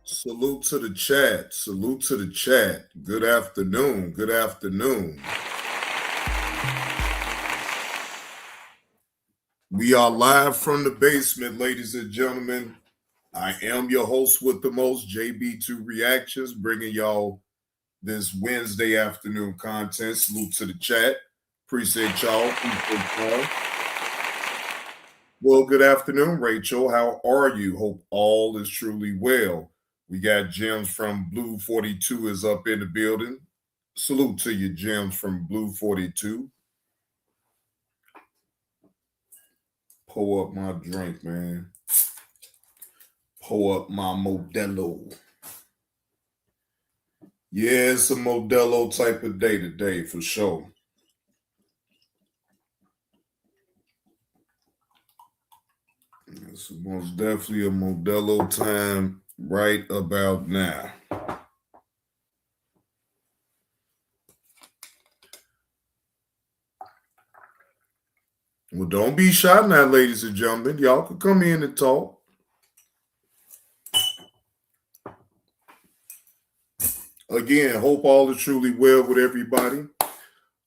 Salute to the chat. Salute to the chat. Good afternoon. Good afternoon. We are live from the basement, ladies and gentlemen. I am your host with the most, JB2 Reactions, bringing y'all this Wednesday afternoon content. Salute to the chat. Appreciate y'all. Well, good afternoon, Rachel. How are you? Hope all is truly well. We got Gems from Blue 42 is up in the building. Salute to you, Gems from Blue 42. Pour up my drink, man. Pour up my Modelo. Yeah, it's a Modelo type of day today, for sure. It's most definitely a Modelo time right about now. Well, don't be shy now, ladies and gentlemen. Y'all can come in and talk. Again, hope all is truly well with everybody.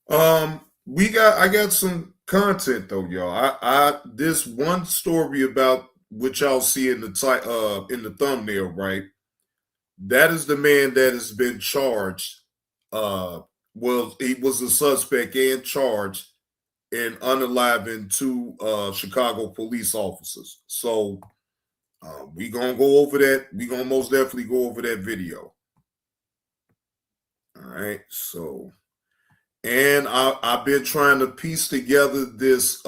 I got some content though, y'all. I this one story about which y'all see in the thumbnail, right? That is the man that has been charged. Well, he was a suspect and charged in unaliving two Chicago police officers. So we gonna go over that. We gonna most definitely go over that video. All right, so and I've been trying to piece together this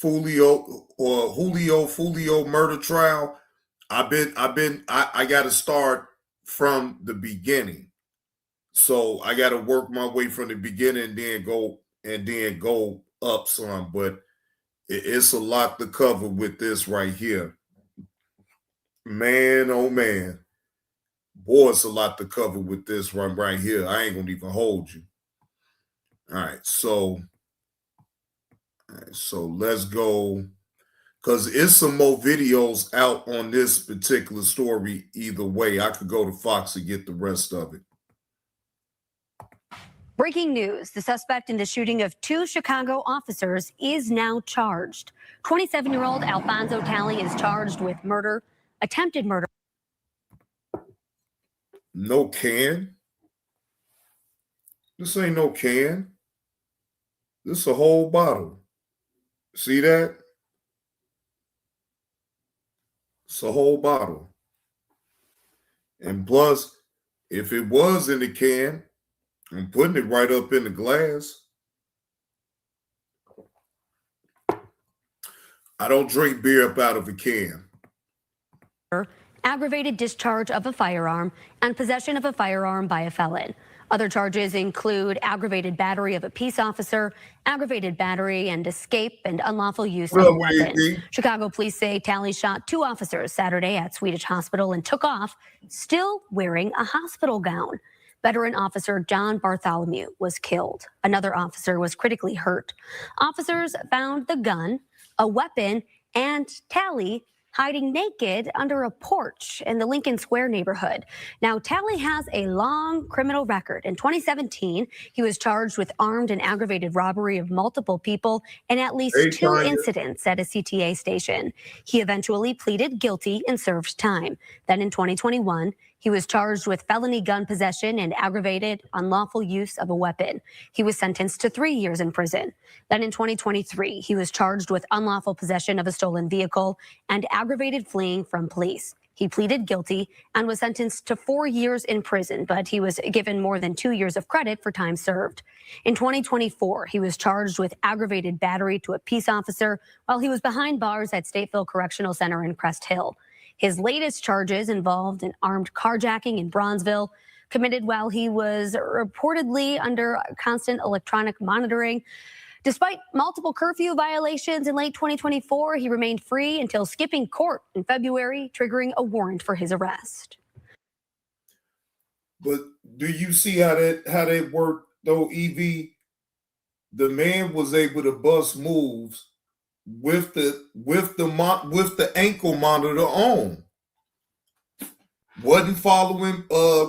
Julio murder trial. I got to start from the beginning. So I got to work my way from the beginning and then go up some, but it's a lot to cover with this right here. Man, oh man. Boy, it's a lot to cover with this one right here. I ain't gonna even hold you. All right, so let's go, because it's some more videos out on this particular story. Either way, I could go to Fox and get the rest of it. Breaking news, the suspect in the shooting of two Chicago officers is now charged. 27-year-old Alfonso Talley is charged with murder, attempted murder. No can. This ain't no can. This is a whole bottle. See that? It's a whole bottle. And plus, if it was in the can, I'm putting it right up in the glass. I don't drink beer up out of a can. Aggravated discharge of a firearm and possession of a firearm by a felon. Other charges include aggravated battery of a peace officer, aggravated battery and escape, and unlawful use of a weapon. Chicago police say Talley shot two officers Saturday at Swedish Hospital and took off, still wearing a hospital gown. Veteran officer John Bartholomew was killed. Another officer was critically hurt. Officers found the gun, a weapon, and Talley hiding naked under a porch in the Lincoln Square neighborhood. Now, Talley has a long criminal record. In 2017, he was charged with armed and aggravated robbery of multiple people in at least two incidents at a CTA station. He eventually pleaded guilty and served time. Then in 2021, he was charged with felony gun possession and aggravated unlawful use of a weapon. He was sentenced to 3 years in prison. Then in 2023, he was charged with unlawful possession of a stolen vehicle and aggravated fleeing from police. He pleaded guilty and was sentenced to 4 years in prison, but he was given more than 2 years of credit for time served. In 2024, he was charged with aggravated battery to a peace officer while he was behind bars at Stateville Correctional Center in Crest Hill. His latest charges involved an armed carjacking in Bronzeville, committed while he was reportedly under constant electronic monitoring. Despite multiple curfew violations in late 2024, he remained free until skipping court in February, triggering a warrant for his arrest. But do you see how that worked though, Evie? The man was able to bust moves with the ankle monitor on. wasn't following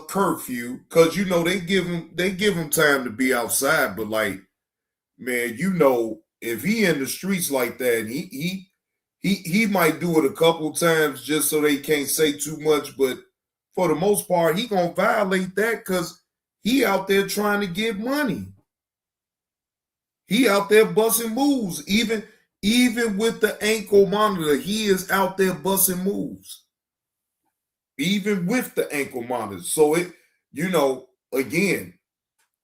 curfew, because you know they give him time to be outside, but like, man, you know, if he in the streets like that, he might do it a couple times just so they can't say too much, but for the most part, he gonna violate that because he out there trying to get money. He out there busting moves, even with the ankle monitor, he is out there busting moves, even with the ankle monitor. So it, you know, again,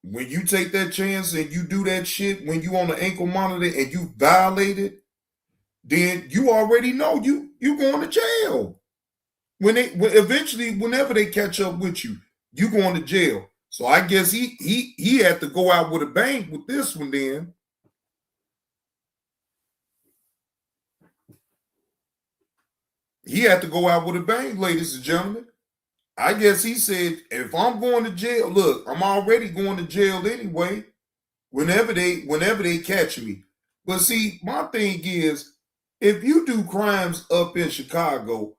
when you take that chance and you do that shit when you on the ankle monitor and you violate it, then you already know you going to jail. Eventually, whenever they catch up with you, you going to jail. So I guess he had to go out with a bang with this one. Then he had to go out with a bang, ladies and gentlemen. I guess he said, if I'm going to jail, look, I'm already going to jail anyway. Whenever they catch me. But see, my thing is, if you do crimes up in Chicago,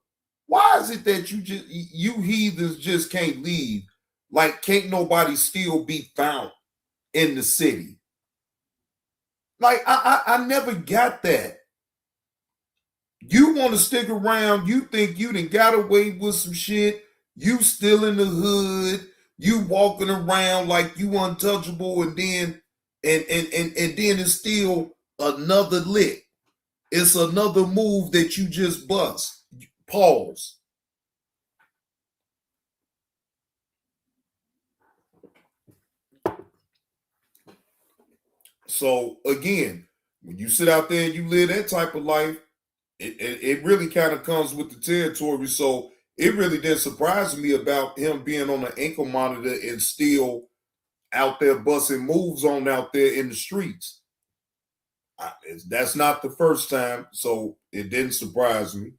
why is it that you heathens just can't leave? Like, can't nobody still be found in the city? Like, I never got that. You want to stick around, you think you done got away with some shit, you still in the hood, you walking around like you untouchable, and then and then it's still another lick. It's another move that you just bust. Pause. So again, when you sit out there and you live that type of life, it really kind of comes with the territory. So it really didn't surprise me about him being on an ankle monitor and still out there busting moves on out there in the streets. That's not the first time, so it didn't surprise me.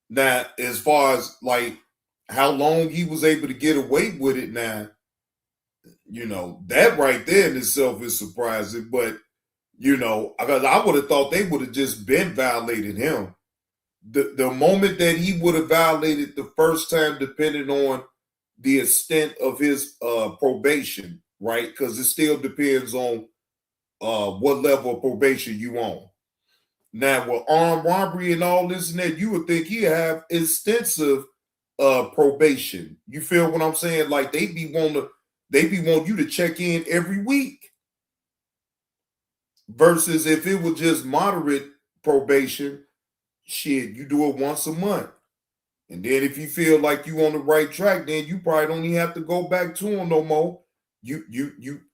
Now, as far as like how long he was able to get away with it, now, you know, that right there in itself is surprising. But you know, because I would have thought they would have just been violating him. The moment that he would have violated the first time, depending on the extent of his probation, right? Because it still depends on what level of probation you on. Now, with armed robbery and all this and that, you would think he have extensive probation. You feel what I'm saying? Like they be want you to check in every week. Versus if it was just moderate probation, shit, you do it once a month. And then if you feel like you on the right track, then you probably don't even have to go back to them no more. You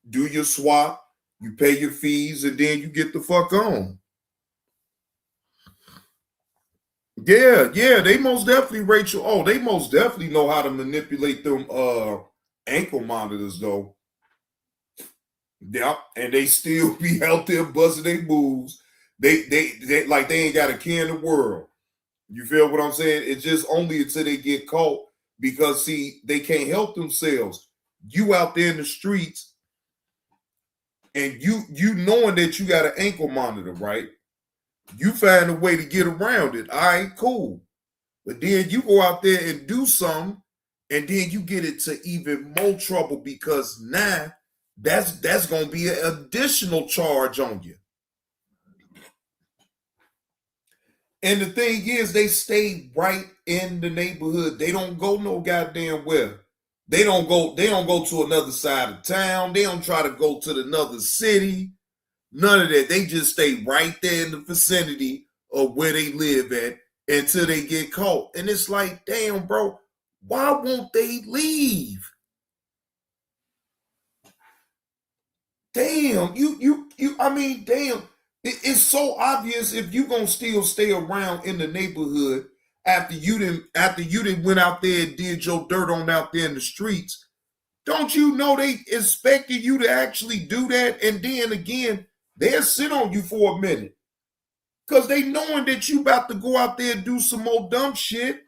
do your swap, you pay your fees, and then you get the fuck on. Yeah, they most definitely rate you. Oh, they most definitely know how to manipulate them ankle monitors though. Yeah, and they still be out there busting their moves. They like they ain't got a care in the world. You feel what I'm saying? It's just only until they get caught, because see, they can't help themselves. You out there in the streets and you knowing that you got an ankle monitor, right? You find a way to get around it. All right, cool. But then you go out there and do something, and then you get it to even more trouble, because now that's gonna be an additional charge on you. And the thing is, they stay right in the neighborhood. They don't go no goddamn where. They don't go to another side of town. They don't try to go to another city. None of that. They just stay right there in the vicinity of where they live at until they get caught. And it's like, damn, bro, why won't they leave? Damn, I mean, damn. It's so obvious if you gonna still stay around in the neighborhood after you didn't went out there and did your dirt on out there in the streets. Don't you know they expected you to actually do that? And then again, they'll sit on you for a minute. Cause they knowing that you about to go out there and do some more dumb shit.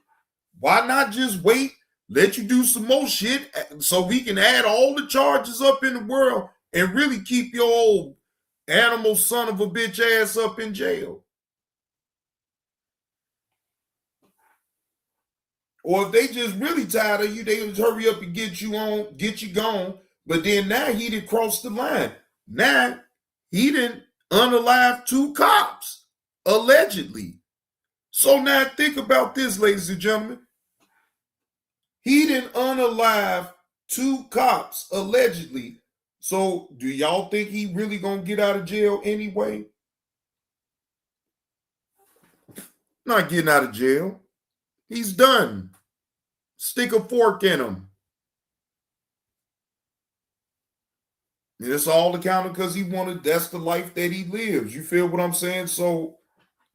Why not just wait, let you do some more shit so we can add all the charges up in the world and really keep your old animal son of a bitch ass up in jail? Or if they just really tired of you, they just hurry up and get you on, get you gone. But then now he didn't cross the line. Now he didn't unalive 2 cops, allegedly. So now think about this, ladies and gentlemen. He didn't unalive 2 cops, allegedly. So do y'all think he really gonna get out of jail anyway? Not getting out of jail. He's done. Stick a fork in him. And it's all accounted because he wanted, that's the life that he lives. You feel what I'm saying? So,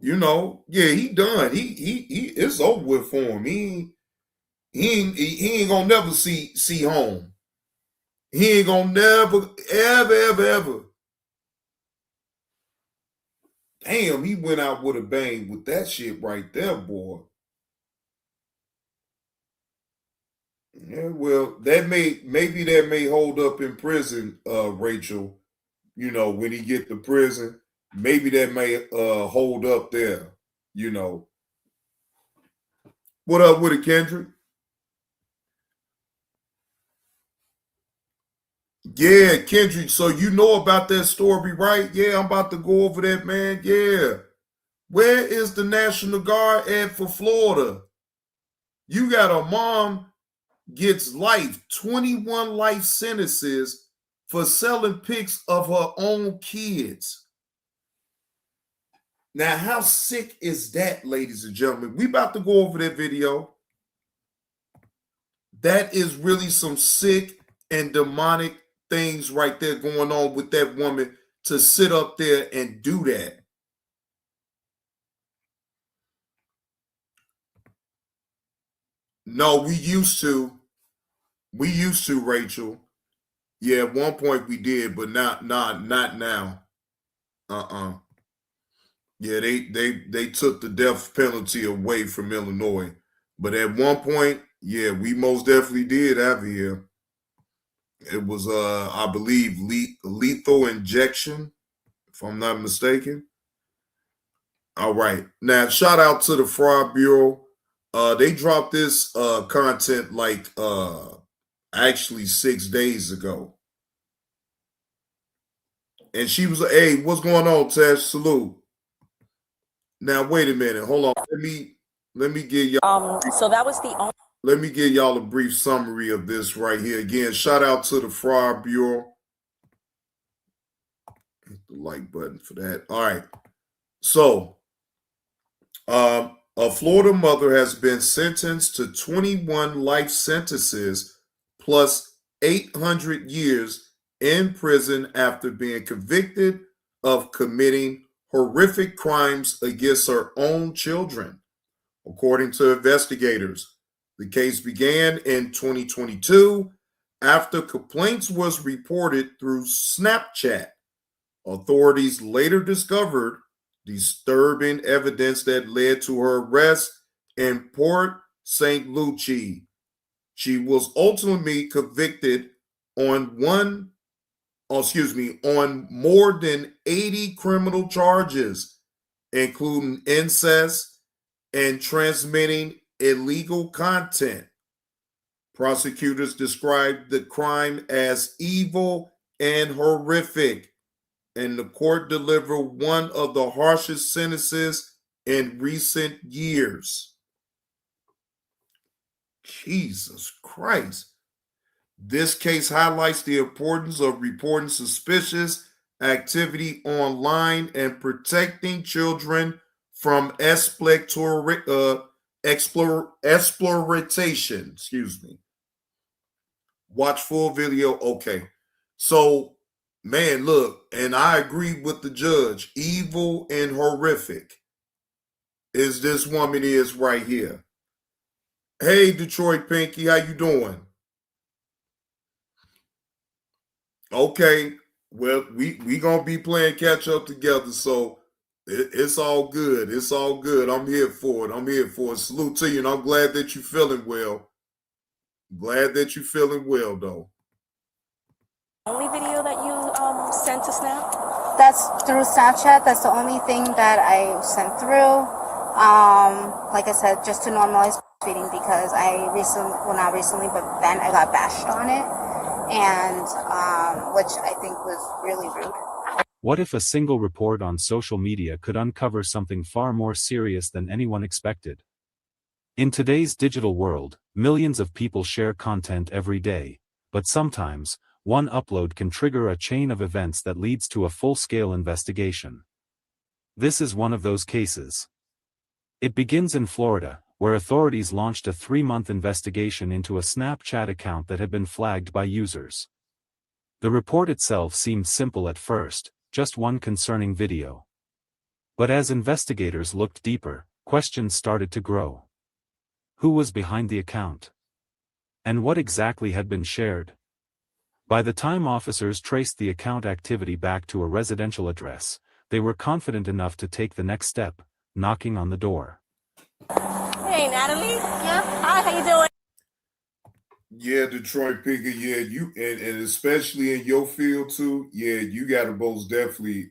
you know, yeah, he done. He it's over with for him. He ain't gonna never see home. He ain't gonna never, ever. Damn, he went out with a bang with that shit right there, boy. Yeah, well, maybe that may hold up in prison, Rachel. You know, when he get to prison, maybe that may hold up there. You know, what up with it, Kendrick? Yeah, Kendrick. So you know about that story, right? Yeah, I'm about to go over that, man. Yeah. Where is the National Guard at for Florida? You got a mom gets 21 life sentences for selling pics of her own kids. Now, how sick is that, ladies and gentlemen? We about to go over that video. That is really some sick and demonic things right there going on with that woman to sit up there and do that. No, we used to. We used to, Rachel. Yeah, at one point we did, but not now. Yeah, they took the death penalty away from Illinois. But at one point, yeah, we most definitely did have here. It was I believe lethal injection, if I'm not mistaken. All right. Now shout out to the Fraud Bureau. They dropped this content like actually 6 days ago. And she was like, hey, what's going on, Tash? Salute. Now wait a minute. Hold on. Let me give y'all so that was the only let me give y'all a brief summary of this right here. Again, shout out to the Fraud Bureau. Hit the like button for that. All right. So a Florida mother has been sentenced to 21 life sentences plus 800 years in prison after being convicted of committing horrific crimes against her own children. According to investigators, the case began in 2022 after complaints was reported through Snapchat. Authorities later discovered disturbing evidence that led to her arrest in Port St. Lucie. She was ultimately convicted on on more than 80 criminal charges, including incest and transmitting illegal content. Prosecutors described the crime as evil and horrific, and the court delivered one of the harshest sentences in recent years. Jesus Christ. This case highlights the importance of reporting suspicious activity online and protecting children from exploitation. Excuse me. Watch full video. Okay. So, man, look, and I agree with the judge. Evil and horrific is this woman is right here. Hey, Detroit Pinky, how you doing? Okay, well, we gonna be playing catch up together, so it's all good. It's all good. I'm here for it. I'm here for it. Salute to you, and I'm glad that you're feeling well. Glad that you're feeling well, though. only video that you sent to Snap? That's through Snapchat. That's the only thing that I sent through. Like I said, just to normalize Tweeting because not recently, but then I got bashed on it, and which I think was really rude. What if a single report on social media could uncover something far more serious than anyone expected? In today's digital world, millions of people share content every day, but sometimes, one upload can trigger a chain of events that leads to a full-scale investigation. This is one of those cases. It begins in Florida, where authorities launched a 3-month investigation into a Snapchat account that had been flagged by users. The report itself seemed simple at first, just one concerning video. But as investigators looked deeper, questions started to grow. Who was behind the account? And what exactly had been shared? By the time officers traced the account activity back to a residential address, they were confident enough to take the next step, knocking on the door. Hey, Natalie. Yeah. Hi, how you doing? Yeah, Detroit Picker. Yeah, you and especially in your field too. Yeah, you got to most definitely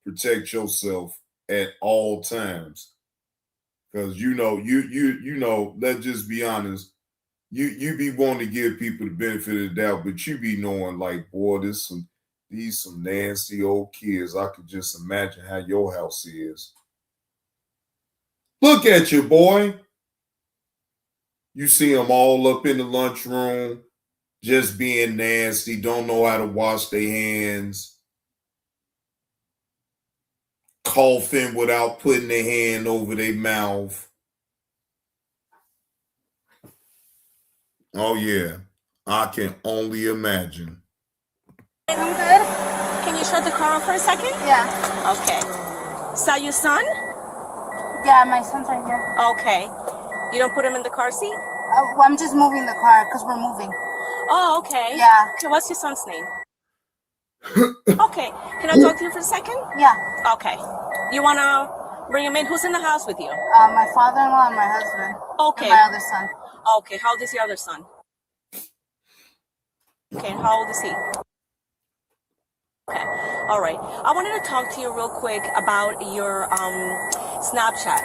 protect yourself at all times, because you know. Let's just be honest. You be wanting to give people the benefit of the doubt, but you be knowing like, boy, these some nasty old kids. I could just imagine how your house is. Look at you, boy. You see them all up in the lunchroom, just being nasty, don't know how to wash their hands, coughing without putting their hand over their mouth. Oh, yeah. I can only imagine. You good? Can you shut the car off for a second? Yeah. Okay. Is that your son? Yeah, my son's right here. Okay. You don't put him in the car seat? Well, I'm just moving the car because we're moving. Oh, okay. Yeah. Okay, what's your son's name? Okay. Can I talk to you for a second? Yeah. Okay. You want to bring him in? Who's in the house with you? My father-in-law and my husband. Okay. And my other son. Okay. How old is your other son? Okay. And how old is he? Okay. All right. I wanted to talk to you real quick about your Snapchat.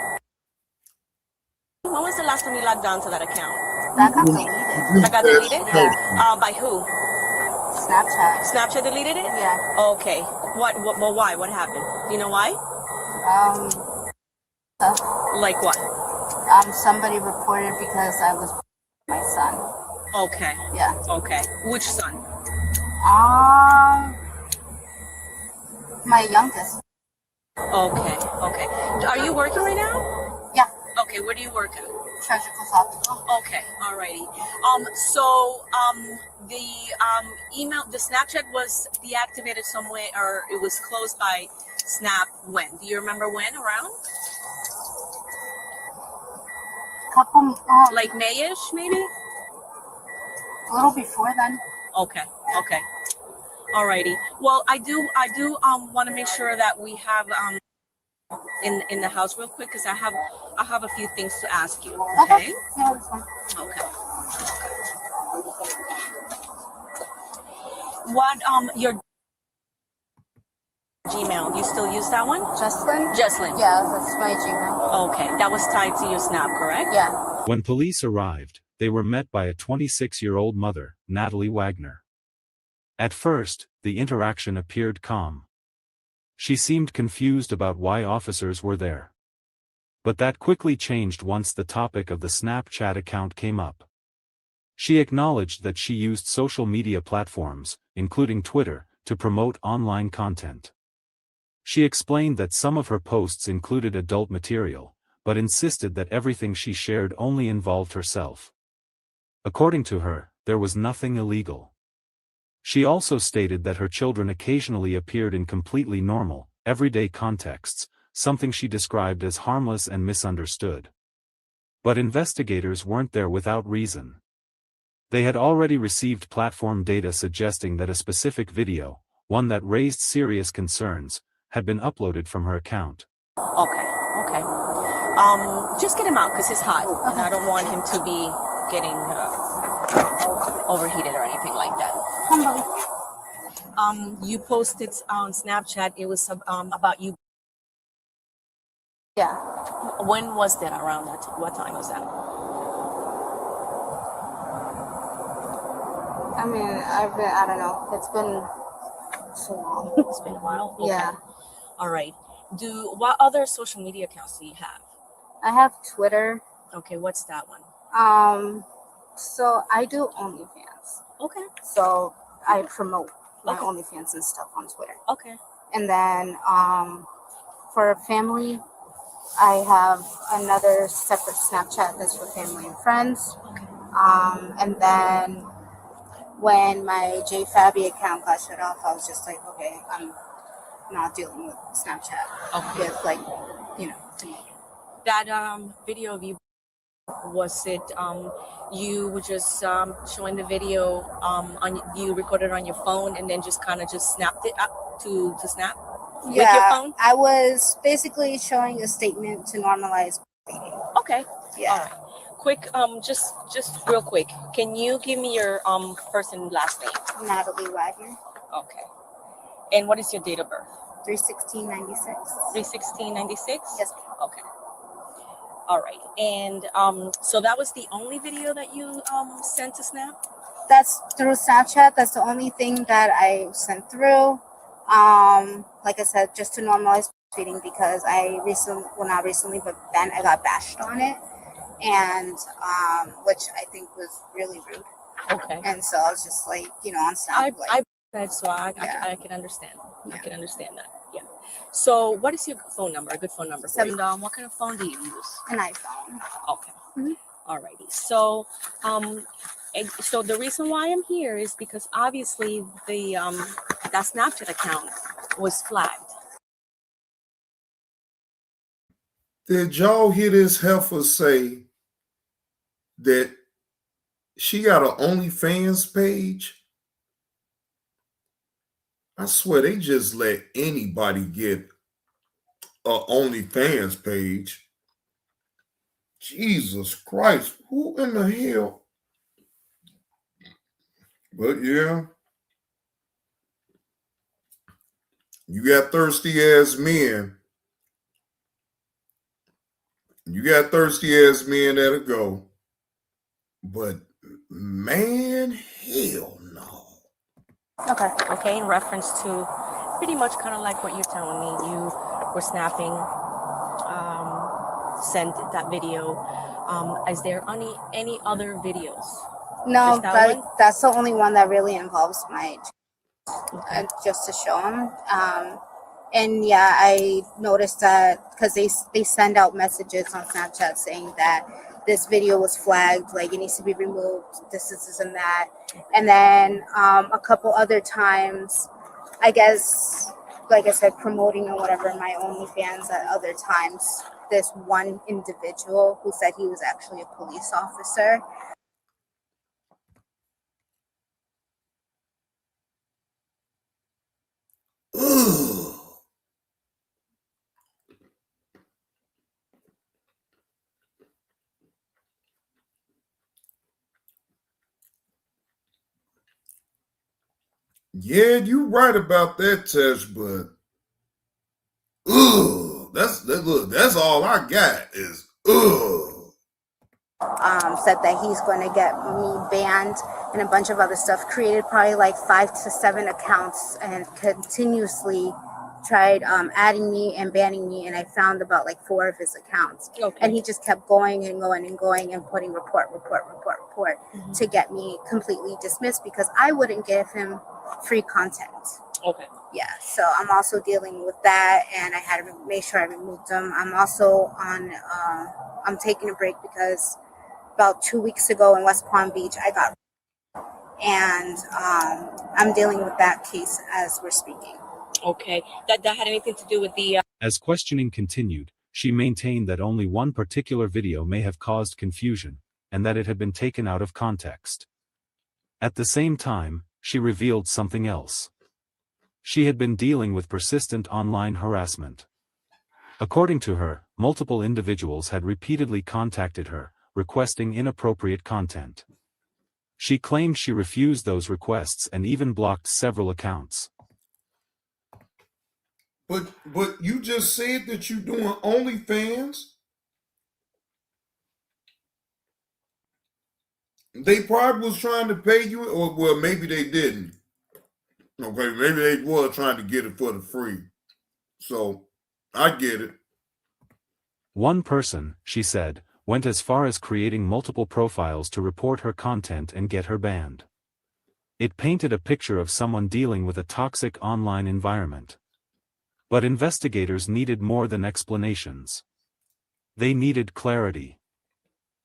When was the last time you logged on to that account? That got deleted. That got deleted? Yeah. By who? Snapchat. Snapchat deleted it? Yeah. Okay. Why? What happened? Do you know why? Like what? Somebody reported because I was my son. Okay. Yeah. Okay. Which son? My youngest. Okay. Okay. Are you working right now? Yeah. Okay. Where do you work at? Surgical hospital. Okay. Alrighty. The email, the Snapchat was deactivated somewhere, or it was closed by Snap when? Do you remember when? Around? Couple. Like Mayish, maybe? A little before then. Okay. Okay. Alrighty. Well, I do want to make sure that we have in the house real quick, because I have a few things to ask you. Okay. Yeah, that's fine. Okay. What your Gmail? You still use that one? Jesslyn. Yeah, that's my Gmail. Okay. That was tied to your Snap, correct? Yeah. When police arrived, they were met by a 26-year-old mother, Natalie Wagner. At first, the interaction appeared calm. She seemed confused about why officers were there. But that quickly changed once the topic of the Snapchat account came up. She acknowledged that she used social media platforms, including Twitter, to promote online content. She explained that some of her posts included adult material, but insisted that everything she shared only involved herself. According to her, there was nothing illegal. She also stated that her children occasionally appeared in completely normal, everyday contexts, something she described as harmless and misunderstood. But investigators weren't there without reason. They had already received platform data suggesting that a specific video, one that raised serious concerns, had been uploaded from her account. Okay. Okay. Just get him out because he's hot, and I don't want him to be getting overheated or anything like that. You posted on Snapchat. It was about you. Yeah. When was that? Around that? What time was that? I mean, I don't know. It's been so long. It's been a while. Okay. Yeah. All right. What other social media accounts do you have? I have Twitter. Okay, what's that one? So I do OnlyFans. Okay. So I promote my Okay. OnlyFans and stuff on Twitter. Okay. And then for family, I have another separate Snapchat that's for family and friends. Okay. And then when my JFabby account got shut off, I was just like, okay, I'm not dealing with Snapchat. Okay. With like, you know. That video of you, was it you were just showing the video on you recorded on your phone and then just kind of just snapped it up to snap with your phone? I was basically showing a statement to normalize breastfeeding. Okay. Yeah. All right. Quick, just real quick, can you give me your first and last name? Natalie Wagner. Okay. And what is your date of birth? 3/16/96. 3/16/96? Yes. Okay. All right. And so that was the only video that you sent to Snap? That's through Snapchat. That's the only thing that I sent through. Like I said, just to normalize breastfeeding because not recently, but then I got bashed on it, and which I think was really rude. Okay. And so I was just like, on Snap. I read, so I can understand. Yeah. I can understand that. Yeah. So what is your phone number? A good phone number for you? And what kind of phone do you use? An iPhone. Okay. Mm-hmm. Alrighty. So so the reason why I'm here is because obviously that Snapchat account was flagged. Did y'all hear this heifer say that she got an OnlyFans page? I swear they just let anybody get a OnlyFans page. Jesus Christ, who in the hell? But yeah, you got thirsty ass men. You got thirsty ass men that'll go. But man, hell no. Okay. Okay. In reference to pretty much kind of like what you're telling me, you were snapping, sent that video. Is there any other videos? No, that that's the only one that really involves my Okay. just to show them. And yeah, I noticed that because they send out messages on Snapchat saying that this video was flagged, like it needs to be removed, this and that. And then a couple other times, I guess, like I said, promoting or whatever my OnlyFans at other times, this one individual who said he was actually a police officer. Ugh. Yeah, you're right about that, Tesh, but that's all I got is Said that he's going to get me banned and a bunch of other stuff. Created probably like 5 to 7 accounts and continuously tried adding me and banning me, and I found about like 4 of his accounts. Okay. And he just kept going and going and going and putting report to get me completely dismissed because I wouldn't give him free content. Okay. Yeah, so I'm also dealing with that, and I had to make sure I removed them. I'm also on I'm taking a break because about 2 weeks ago in West Palm Beach I got, and I'm dealing with that case as we're speaking. Okay. That had anything to do with the As questioning continued, she maintained that only one particular video may have caused confusion, and that it had been taken out of context. At the same time, she revealed something else. She had been dealing with persistent online harassment. According to her, multiple individuals had repeatedly contacted her, requesting inappropriate content. She claimed she refused those requests and even blocked several accounts. But you just said that you're doing OnlyFans. They probably was trying to pay you, or well, maybe they didn't. Okay, maybe they were trying to get it for the free. So I get it. One person, she said, went as far as creating multiple profiles to report her content and get her banned. It painted a picture of someone dealing with a toxic online environment. But investigators needed more than explanations. They needed clarity.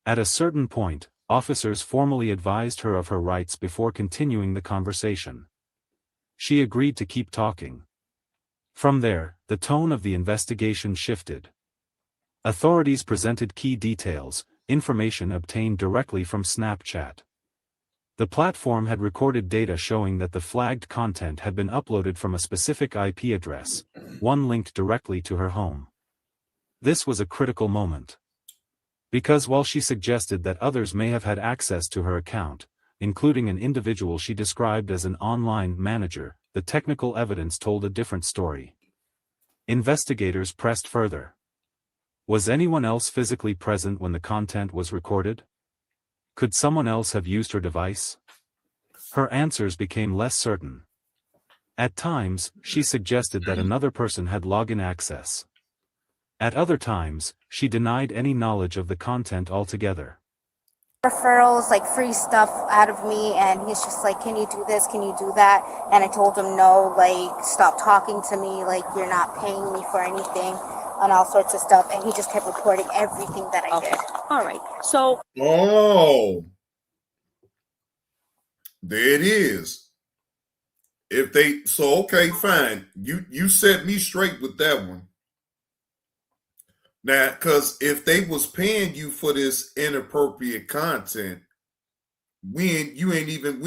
At a certain point, officers formally advised her of her rights before continuing the conversation. She agreed to keep talking. From there, the tone of the investigation shifted. Authorities presented key details, information obtained directly from Snapchat. The platform had recorded data showing that the flagged content had been uploaded from a specific IP address, one linked directly to her home. This was a critical moment. Because while she suggested that others may have had access to her account, including an individual she described as an online manager, the technical evidence told a different story. Investigators pressed further. Was anyone else physically present when the content was recorded? Could someone else have used her device? Her answers became less certain. At times, she suggested that another person had login access. At other times, she denied any knowledge of the content altogether. Referrals, like free stuff out of me, and he's just like, can you do this, can you do that? And I told him no, like, stop talking to me, like, you're not paying me for anything, and all sorts of stuff. And he just kept reporting everything that I did. All right. So Oh, there it is. If they okay, fine. You set me straight with that one. Now, because if they was paying you for this inappropriate content, you ain't even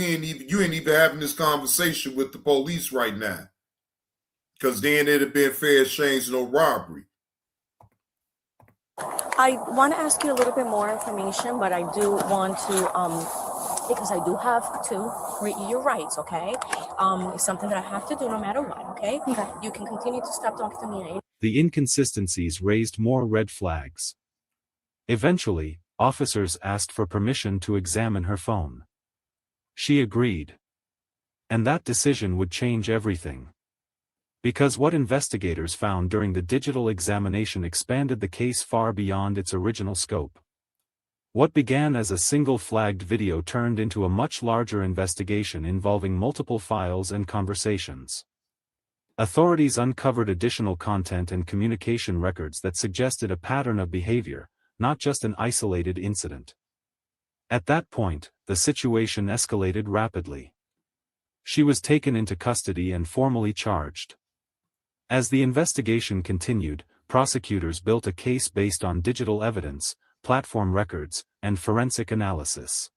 having this conversation with the police right now. Because then it'd have been fair exchange, no robbery. I want to ask you a little bit more information, but I do want to, because I do have to read you your rights, okay? It's something that I have to do no matter what, okay? Okay. You can continue to stop talking to me. The inconsistencies raised more red flags. Eventually, officers asked for permission to examine her phone. She agreed. And that decision would change everything. Because what investigators found during the digital examination expanded the case far beyond its original scope. What began as a single flagged video turned into a much larger investigation involving multiple files and conversations. Authorities uncovered additional content and communication records that suggested a pattern of behavior, not just an isolated incident. At that point, the situation escalated rapidly. She was taken into custody and formally charged. As the investigation continued, prosecutors built a case based on digital evidence, platform records, and forensic analysis.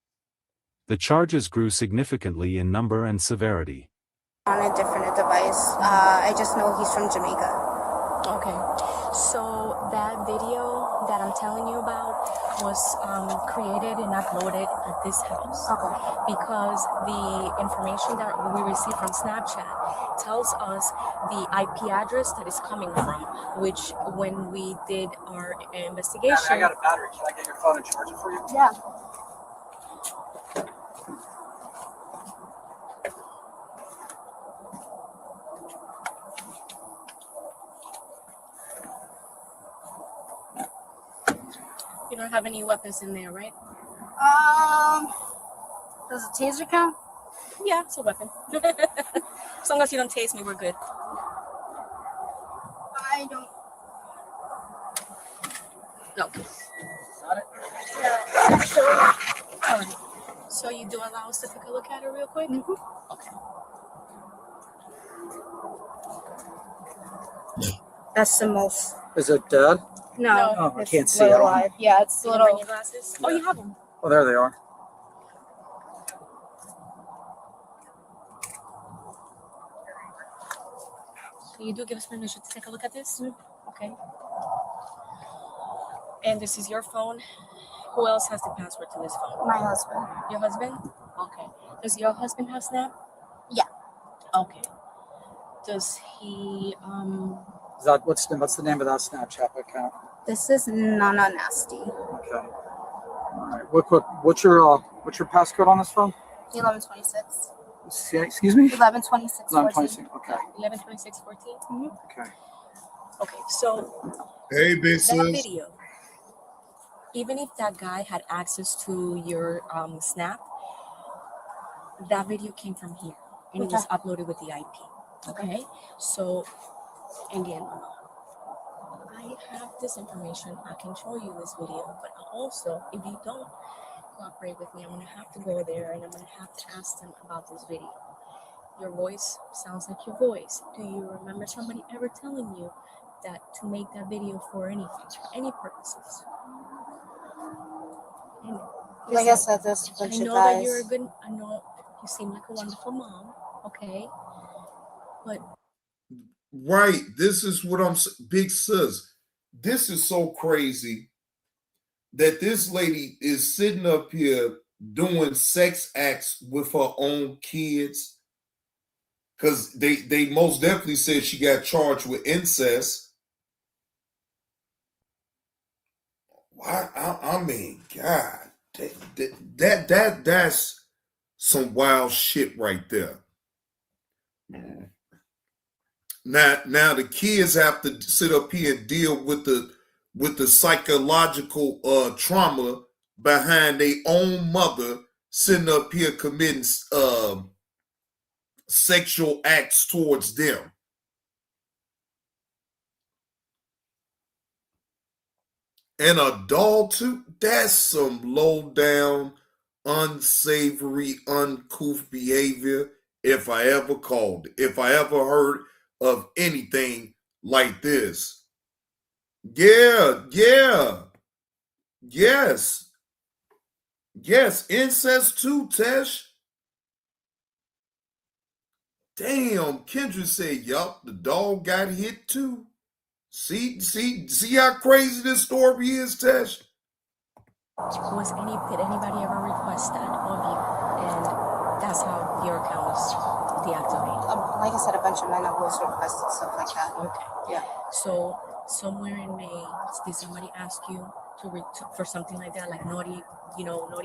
The charges grew significantly in number and severity. On a different device. I just know he's from Jamaica. Okay. So that video that I'm telling you about was created and uploaded at this house. Okay. Because the information that we received from Snapchat tells us the IP address that is coming from, which when we did our investigation. I got a battery. Can I get your phone and charge it for you? Yeah. You don't have any weapons in there, right? Does a taser count? Yeah, it's a weapon. As long as you don't tase me, we're good. I don't. No. Got it? All right. So you do allow us to take a look at it real quick? Mm-hmm. Okay. That's the most. Is it dead? No, Oh, I it's can't see. little I don't- live. Yeah, it's You bring little. your glasses? Oh, you have them. Oh, there they are. So you do give us permission to take a look at this? Okay. And this is your phone. Who else has the password to this phone? My husband. Your husband? Okay. Does your husband have Snap? Yeah. Okay. Does he Is that what's the name of that Snapchat account? This is Nana Nasty. Okay. What's your passcode on this phone? 1126. Excuse me? 1126. 1126. Okay. 11/26/14. Okay. Okay, so Hey, big that sis. video, even if that guy had access to your Snap, that video came from here and it was uploaded with the IP. Okay, so again, I have this information. I can show you this video, but also, if you don't cooperate with me, I'm gonna have to go there and I'm gonna have to ask them about this video. Your voice sounds like your voice. Do you remember somebody ever telling you that to make that video for anything, for any purposes? And Like I said, there's a bunch I of know guys. that you're a good. I know you seem like a wonderful mom. Okay, but Right. This is what I'm big sis. This is so crazy that this lady is sitting up here doing sex acts with her own kids. Because they most definitely said she got charged with incest. I mean, God, that's some wild shit right there. Now the kids have to sit up here and deal with the psychological trauma behind their own mother sitting up here committing sexual acts towards them. And a doll too, that's some low down, unsavory, uncouth behavior. If I ever heard of anything like this. Yeah, yes, incest too, Tesh. Damn, Kendra said, yup, the dog got hit too. See how crazy this story is, Tesh? did anybody ever request that of you? And that's how your account was deactivated. Like I said, a bunch of men have always requested stuff like that. Okay. Yeah. So somewhere in May, did somebody ask you for something like that, like naughty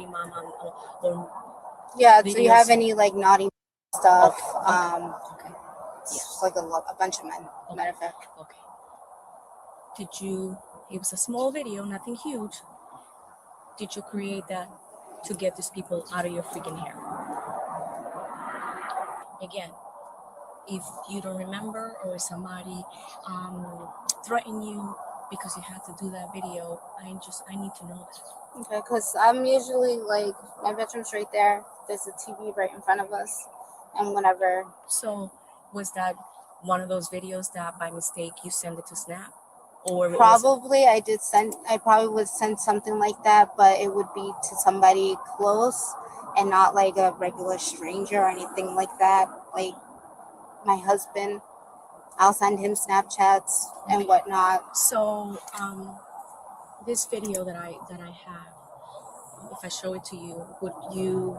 mama, or Yeah. videos? Do you have any like naughty stuff? Okay. It's like a bunch of men. Matter of fact. Okay. It was a small video, nothing huge. Did you create that to get these people out of your freaking hair? Again, if you don't remember or somebody threatened you because you had to do that video, I need to know that. Okay, because I'm usually like, my bedroom's right there. There's a TV right in front of us. And whenever. So was that one of those videos that by mistake you send it to Snap? Or probably I probably would send something like that, but it would be to somebody close and not like a regular stranger or anything like that. Like my husband, I'll send him Snapchats and whatnot. So this video that I have, if I show it to you, would you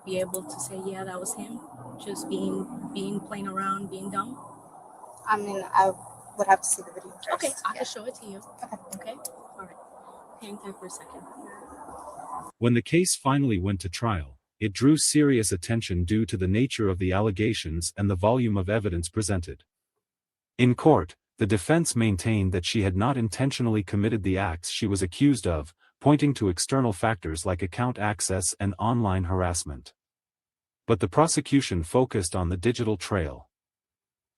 be able to say, yeah, that was him, just being playing around, being dumb? I mean, I would have to see the video first. Okay, I can show it to you. Okay, all right. Hang tight for a second. When the case finally went to trial, it drew serious attention due to the nature of the allegations and the volume of evidence presented. In court, the defense maintained that she had not intentionally committed the acts she was accused of, pointing to external factors like account access and online harassment. But the prosecution focused on the digital trail,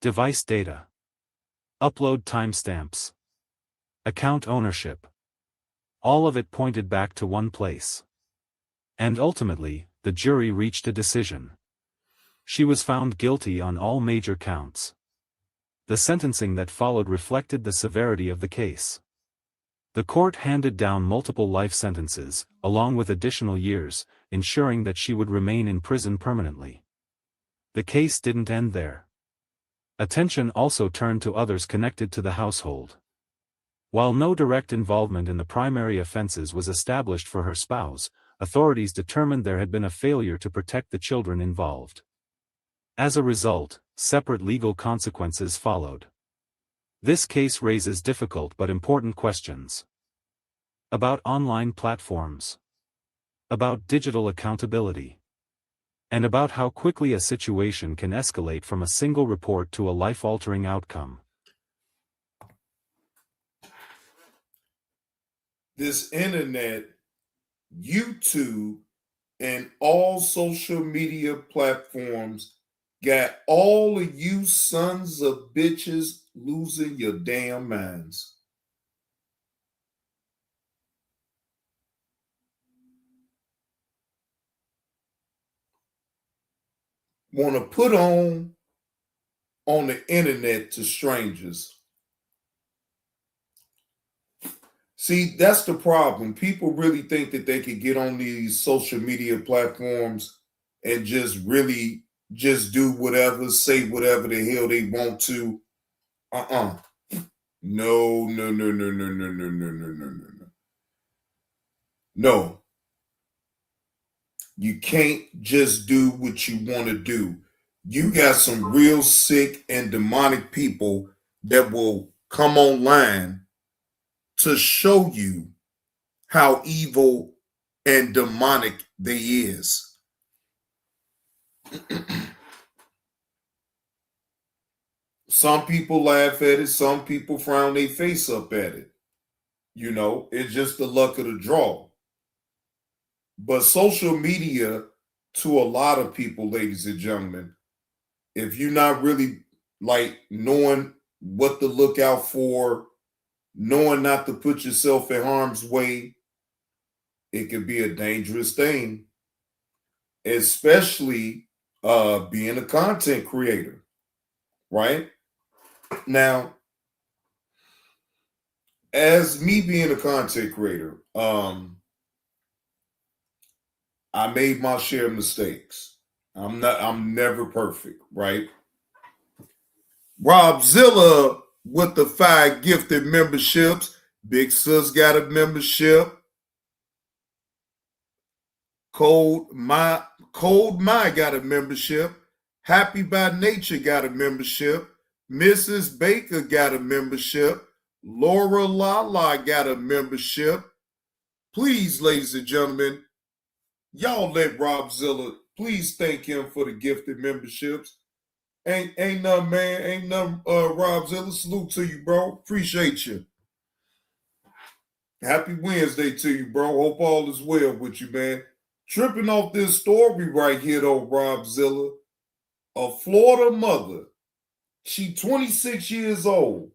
device data, upload timestamps, account ownership. All of it pointed back to one place. And ultimately, the jury reached a decision. She was found guilty on all major counts. The sentencing that followed reflected the severity of the case. The court handed down multiple life sentences, along with additional years, ensuring that she would remain in prison permanently. The case didn't end there. Attention also turned to others connected to the household. While no direct involvement in the primary offenses was established for her spouse, authorities determined there had been a failure to protect the children involved. As a result, separate legal consequences followed. This case raises difficult but important questions about online platforms. about digital accountability, and about how quickly a situation can escalate from a single report to a life-altering outcome. This internet, YouTube, and all social media platforms got all of you sons of bitches losing your damn minds. Want to put on the internet to strangers. See, that's the problem. People really think that they could get on these social media platforms and just really just do whatever, say whatever the hell they want to. No, no, no, no, no, no, no, no, no, no, no, no. No. You can't just do what you want to do. You got some real sick and demonic people that will come online to show you how evil and demonic they is. Some people laugh at it, some people frown their face up at it. You know, it's just the luck of the draw. But social media, to a lot of people, ladies and gentlemen, if you're not really like knowing what to look out for, knowing not to put yourself in harm's way, it could be a dangerous thing, especially being a content creator, right? Now, as me being a content creator, I made my share of mistakes. I'm never perfect, right? Robzilla with the 5 gifted memberships. Big Sis got a membership. Cold My got a membership. Happy by Nature got a membership. Mrs. Baker got a membership. Laura Lala got a membership. Please, ladies and gentlemen, y'all let Robzilla, please thank him for the gifted memberships. Ain't nothing, man. Ain't nothing, Robzilla. Salute to you, bro. Appreciate you. Happy Wednesday to you, bro. Hope all is well with you, man. Tripping off this story right here, though, Robzilla. A Florida mother. She 26 years old.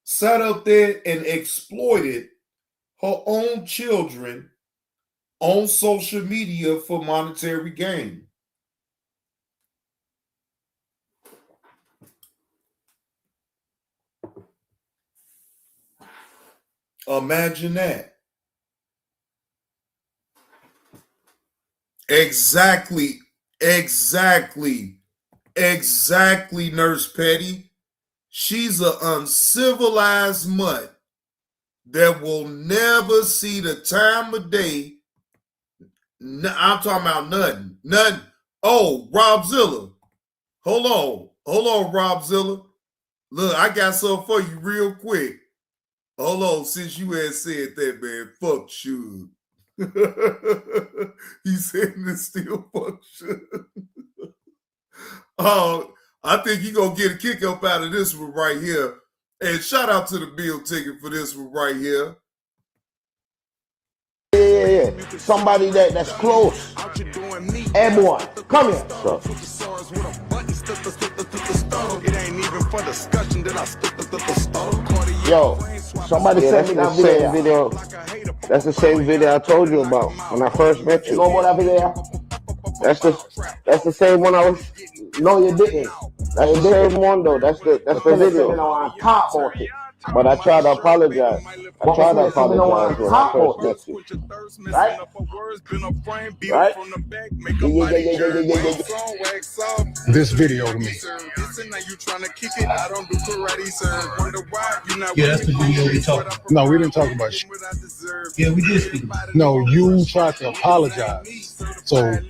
Sat up there and exploited her own children on social media for monetary gain. Imagine that. Exactly, Nurse Petty. She's an uncivilized mutt that will never see the time of day. I'm talking about nothing. Nothing. Oh, Robzilla. Hold on, Robzilla. Look, I got something for you real quick. Hold on, since you had said that, man, fuck Suge. He said this still fuck Suge. I think you're going to get a kick up out of this one right here. And shout out to the bill ticket for this one right here. Yeah. Somebody that's close. Airborne, come here. So. Yo, somebody sent me that video. That's the same video I told you about when I first met you. You know what video? That's the same one I was. No, you didn't. That's the same one though. That's the video. But I tried to apologize. When I first met you. Right? Right? This video to me. Yeah, that's the video we talked about. No, we didn't talk about shit. Yeah, we did speak about it. No, you tried to apologize. So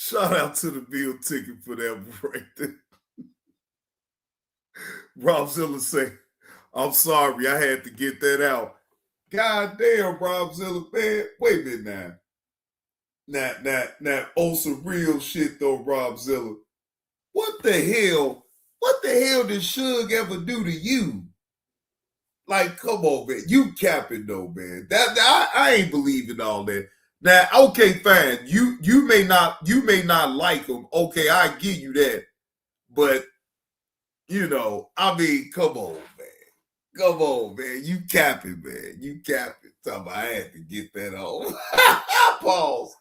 Shout out to the bill ticket for that one right there. Robzilla say, I'm sorry, I had to get that out. God damn, Robzilla, man. Wait a minute now. On some real shit though, Robzilla. What the hell did Suge ever do to you? Like, come on, man. You capping though, man. I ain't believing all that. Now, okay, fine. You may not like him. Okay, I give you that. But you know, I mean, come on, man. Come on, man. You capping, man. You capping. I had to get that on. Pause.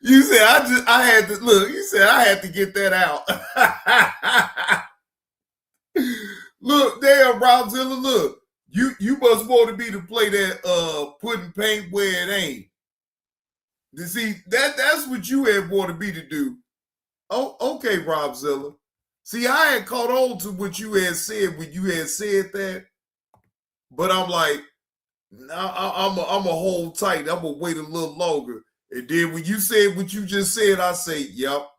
You said I had to look. You said I had to get that out. Look, damn, Robzilla, look. You must want me to play that putting paint where it ain't. You see, that's what you had wanted me to do. Oh, okay, Robzilla. See, I had caught on to what you had said when you had said that. But I'm like, I'm a hold tight. I'm gonna wait a little longer. And then when you said what you just said, I say, yep.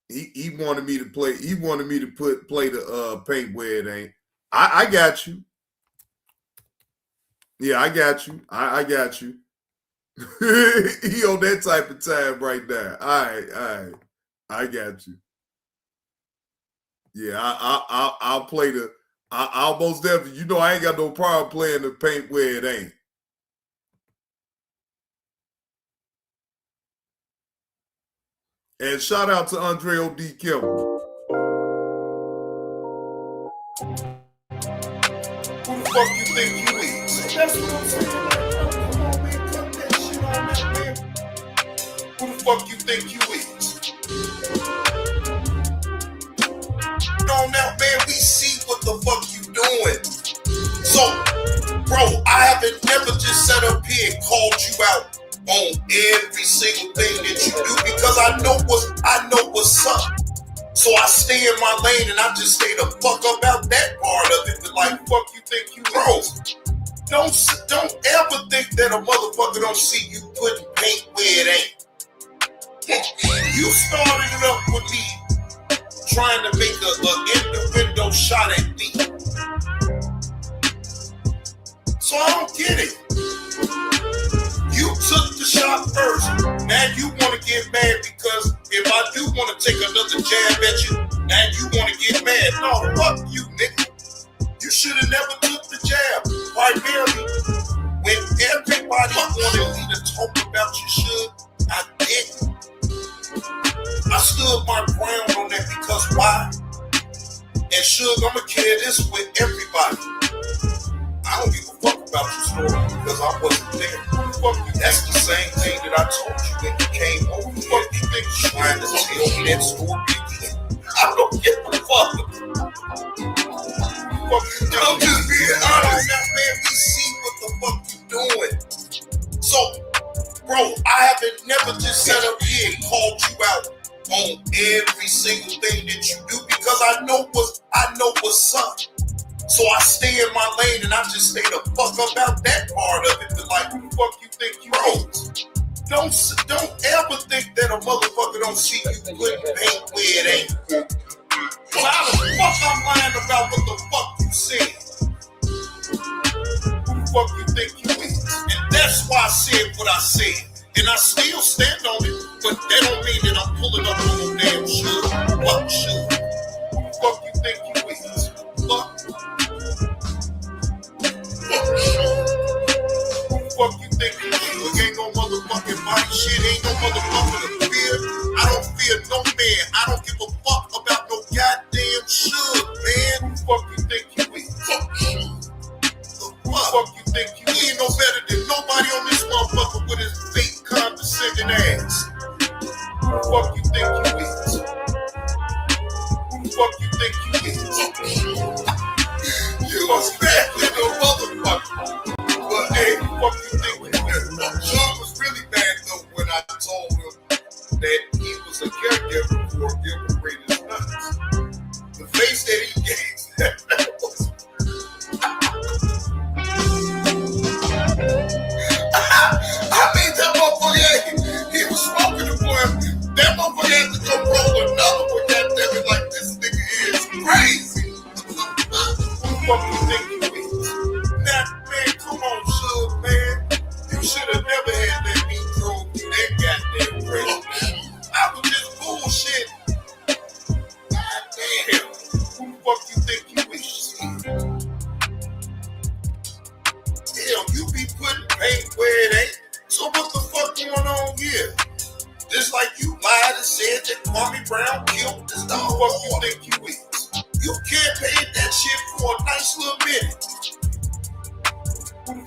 He wanted me to play. He wanted me to play the paint where it ain't. I got you. Yeah, I got you. I got you. He on that type of time right now. All right. I got you. Yeah, I'll play the. I'll most definitely. You know, I ain't got no problem playing the paint where it ain't. And shout out to Andre O.D. Kimball. Who the fuck you think you is? That's what I'm saying. Come on, man. Cut that shit on that, man. Who the fuck you think you is? On that, man, we see what the fuck you doing. So, bro, I haven't never just sat up here and called you out on every single thing that you do because I know what's up. So I stay in my lane and I just stay the fuck about that part of it. But like, fuck you think you is? Don't ever think that a motherfucker don't see you putting paint where it ain't. You started it up with me trying to make a in the window shot at me. So I don't get it. You took the shot first. Now you want to get mad because if I do want to take another jab at you, now you want to get mad. No, fuck you, nigga. You should have never took the jab. Primarily, when everybody wanted me to talk about your shit, I didn't. I stood my ground on that because why? And Suge, I'm going to carry this with everybody. I don't give a fuck about your story because I wasn't there. Fuck you. That's the same thing that I told you when you came over. Fuck you think you're trying to tell me that story again? I don't give a fuck. Fuck you. I'm just being honest now, man. We see what the fuck you doing. So, bro, I haven't never just sat up here and called you out on every single thing that you do because I know what's up. So I stay in my lane and I just stay the fuck about that part of it. But like, who the fuck you think you is? Don't ever think that a motherfucker don't see you putting paint where it ain't. Well, how the fuck I'm lying about what the fuck you said? Who the fuck you think you is? And that's why I said what I said. And I still stand on it, but that don't mean that I'm pulling up on no damn shit. Fuck shit. Who the fuck you think you is? Fuck. Who the fuck you think you is? Ain't no motherfucking body shit. Ain't no motherfucking fear. I don't fear no man. I don't give a fuck about no goddamn shit, man. Who the fuck you think you is? Who the fuck you think you ain't no better than nobody on this motherfucker with his fake condescending ass. Who the fuck you think you is? Who the fuck you think you is? You a bad little motherfucker. But hey, who the fuck you think you is? Sean was really bad though when I told him that he was a caregiver for Gilbert Raiders nuts. The face that he gave was I mean, that motherfucker, he was smoking the boy. That motherfucker had to come roll another one. Goddamn it, like this nigga is crazy. Who the fuck you think you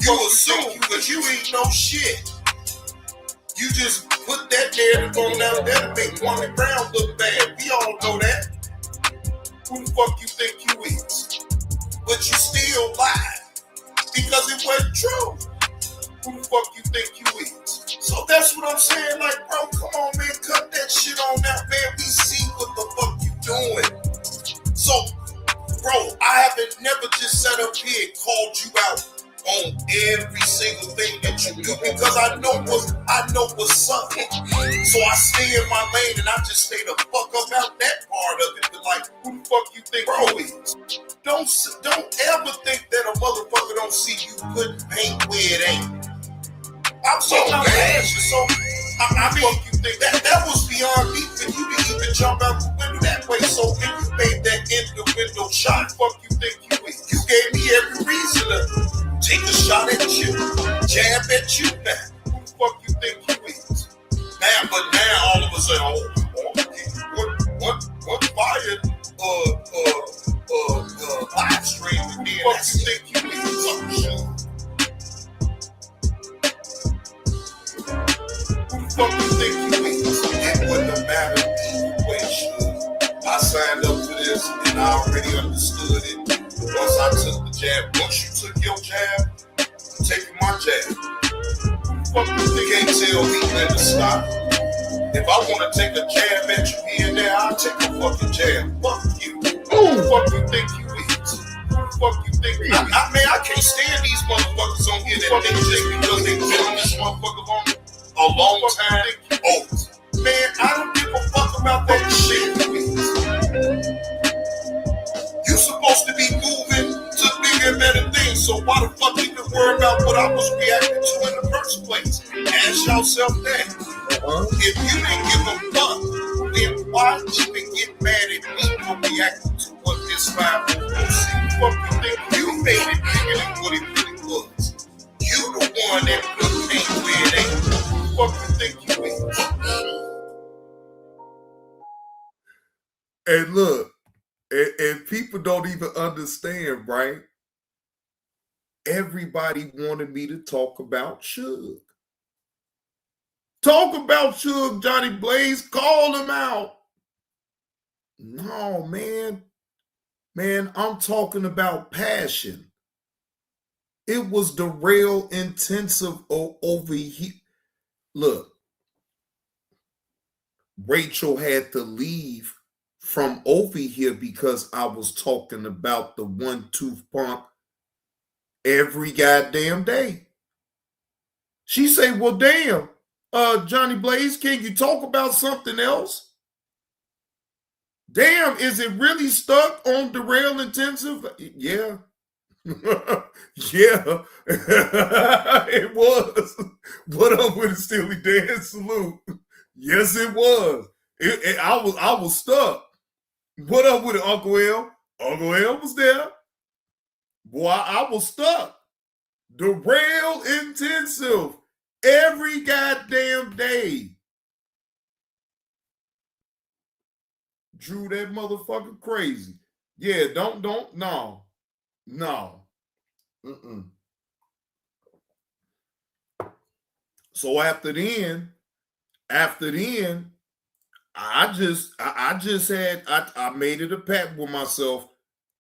You assume because you ain't no shit. You just put that narrative on out there to make Kwame Brown look bad. We all know that. Who the fuck you think you is? But you still lied because it wasn't true. Who the fuck you think you is? So that's what I'm saying. Like, bro, come on, man, cut that shit on out, man. We see what the fuck you doing. So, bro, I haven't never just sat up here and called you out on every single thing that you do because I know what's up. So I stay in my lane and I just stay the fuck about that part of it. But like, who the fuck you think bro is? Don't ever think that a motherfucker don't see you putting paint where it ain't. I'm so passionate. So I mean, you think that was beyond me for you to even jump out the window that way. So when you made that in the window shot, fuck you think you is? You gave me every reason to take a shot at you, jab at you now. Who the fuck you think you is? Now, but now all of a sudden, what fired live stream again? What the fuck you think you is? I'm sure. Who the fuck you think you is? It wouldn't matter either way, shit. I signed up for this and I already understood it. Once I took the jab, once you took your jab, I'm taking my jab. Fuck you think can't tell me when to stop. If I want to take a jab at you here and there, I'll take a fucking jab. Fuck you. Who the fuck you think you is? Who the fuck you think? I can't stand these motherfuckers on here that think just because they been on this motherfucker on a long time. Oh, man, I don't give a fuck about that shit. You supposed to be moving to bigger and better things, so why the fuck even worry about what I was reacting to in the first place? Ask yourself that. If you didn't give a fuck, then why even get mad at me for reacting to what this 500C? Fuck you think you made it bigger than what it really was? You the one that put me where it ain't. Fuck you think you is? And look. And people don't even understand, right? Everybody wanted me to talk about Suge. Talk about Suge, Johnny Blaze, call him out. No, man. Man, I'm talking about passion. It was the real intensive over here. Look, Rachel had to leave from over here because I was talking about the one-tooth pump every goddamn day. She say, well, damn, Johnny Blaze, can you talk about something else? Damn, is it really stuck on the rail intensive? Yeah. Yeah. It was. What up with a Steely Dan salute? Yes, it was. I was stuck. What up with it, Uncle L? Uncle L was there. Boy, I was stuck. The rail intensive every goddamn day. Drew that motherfucker crazy. Yeah, no. So after then, I made it a pact with myself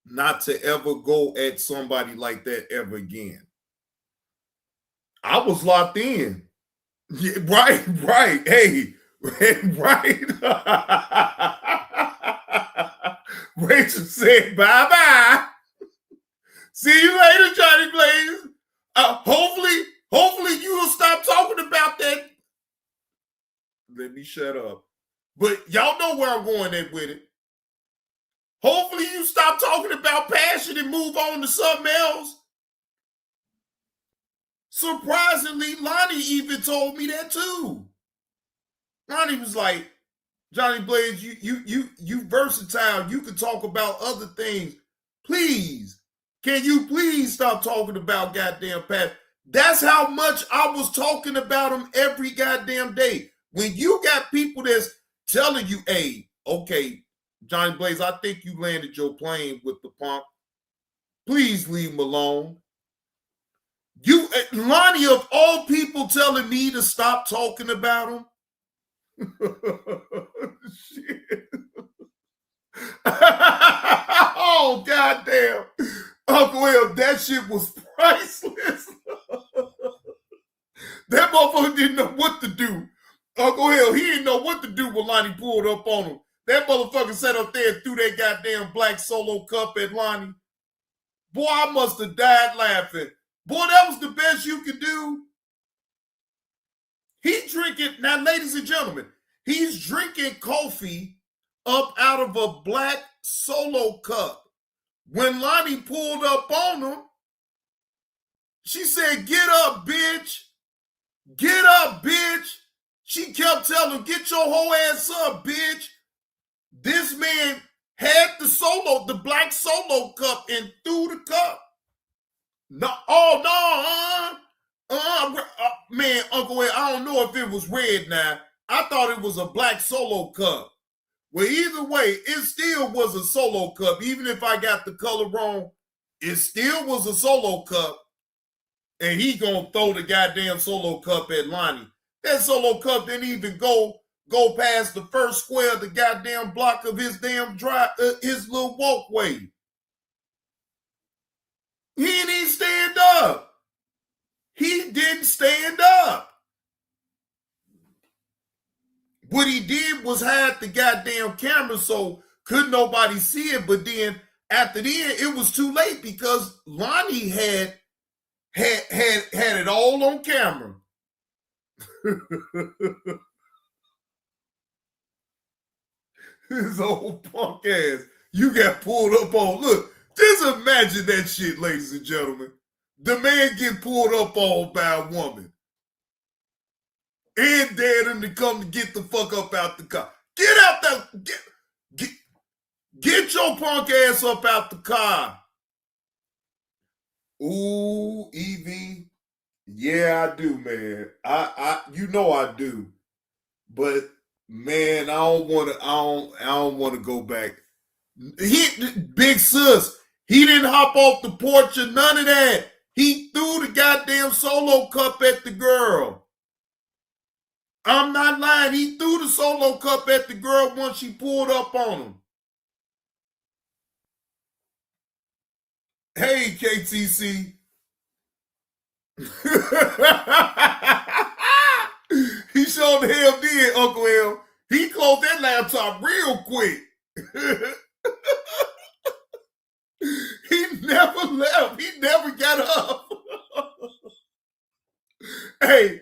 not to ever go at somebody like that ever again. I was locked in. Yeah, right. Hey, right. Rachel said bye-bye. See you later, Johnny Blaze. Hopefully you will stop talking about that. Let me shut up. But y'all know where I'm going at with it. Hopefully you stop talking about passion and move on to something else. Surprisingly, Lonnie even told me that too. Lonnie was like, Johnny Blaze, you versatile. You can talk about other things. Please, can you please stop talking about goddamn passion? That's how much I was talking about him every goddamn day. When you got people that's telling you, hey, okay, Johnny Blaze, I think you landed your plane with the pump. Please leave him alone. You, Lonnie, of all people, telling me to stop talking about him. Shit. Oh, goddamn. Uncle Will, that shit was priceless. That motherfucker didn't know what to do. Uncle Hill, he didn't know what to do when Lonnie pulled up on him. That motherfucker sat up there and threw that goddamn black Solo cup at Lonnie. Boy, I must have died laughing. Boy, that was the best you could do. He drinking, now ladies and gentlemen, he's drinking coffee up out of a black Solo cup. When Lonnie pulled up on him, she said, "Get up, bitch. Get up, bitch." She kept telling him, "Get your whole ass up, bitch." This man had the black Solo cup and threw the cup. No, oh no, man, Uncle Ed, I don't know if it was red now. I thought it was a black Solo cup. Well, either way, it still was a Solo cup. Even if I got the color wrong, it still was a Solo cup. And he gonna throw the goddamn Solo cup at Lonnie. That Solo cup didn't even go past the first square of the goddamn block of his damn his little walkway. He didn't even stand up. He didn't stand up. What he did was hide the goddamn camera so couldn't nobody see it. But then after then, it was too late because Lonnie had it all on camera. His old punk ass. You got pulled up on. Look, just imagine that shit, ladies and gentlemen. The man get pulled up on by a woman. And dared him to come to get the fuck up out the car. Get out the get your punk ass up out the car. Ooh, Evie. Yeah, I do, man. You know I do. But man, I don't want to go back. Big sis, he didn't hop off the porch or none of that. He threw the goddamn Solo cup at the girl. I'm not lying. He threw the Solo cup at the girl once she pulled up on him. Hey, KTC. He sure the hell did, Uncle L. He closed that laptop real quick. He never left. He never got up. Hey,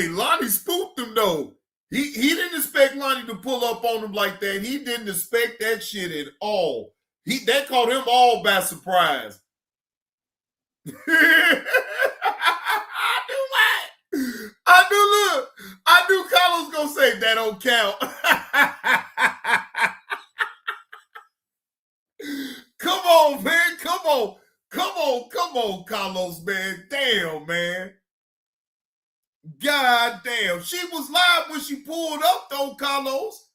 Lonnie spooked him though. He didn't expect Lonnie to pull up on him like that. He didn't expect that shit at all. That caught him all by surprise. I knew Carlos gonna say that don't count. Come on, man. Come on, Carlos, man. Damn, man. God damn. She was live when she pulled up, though, Carlos.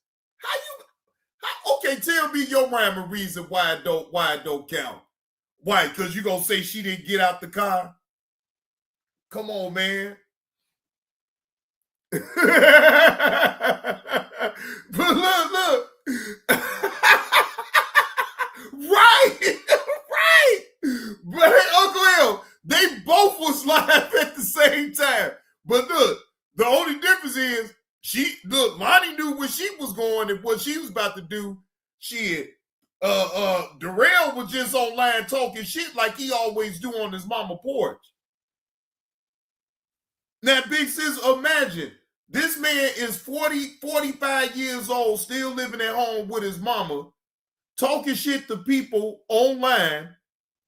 Okay, tell me your rhyme and reason why it don't count. Why? Because you gonna say she didn't get out the car? Come on, man. But look. Right. But hey, Uncle L, they both was live at the same time. But look, the only difference is Lonnie knew where she was going and what she was about to do. Shit. Darrell was just online talking shit like he always do on his mama porch. Now, big sis, imagine this man is 45 years old, still living at home with his mama, talking shit to people online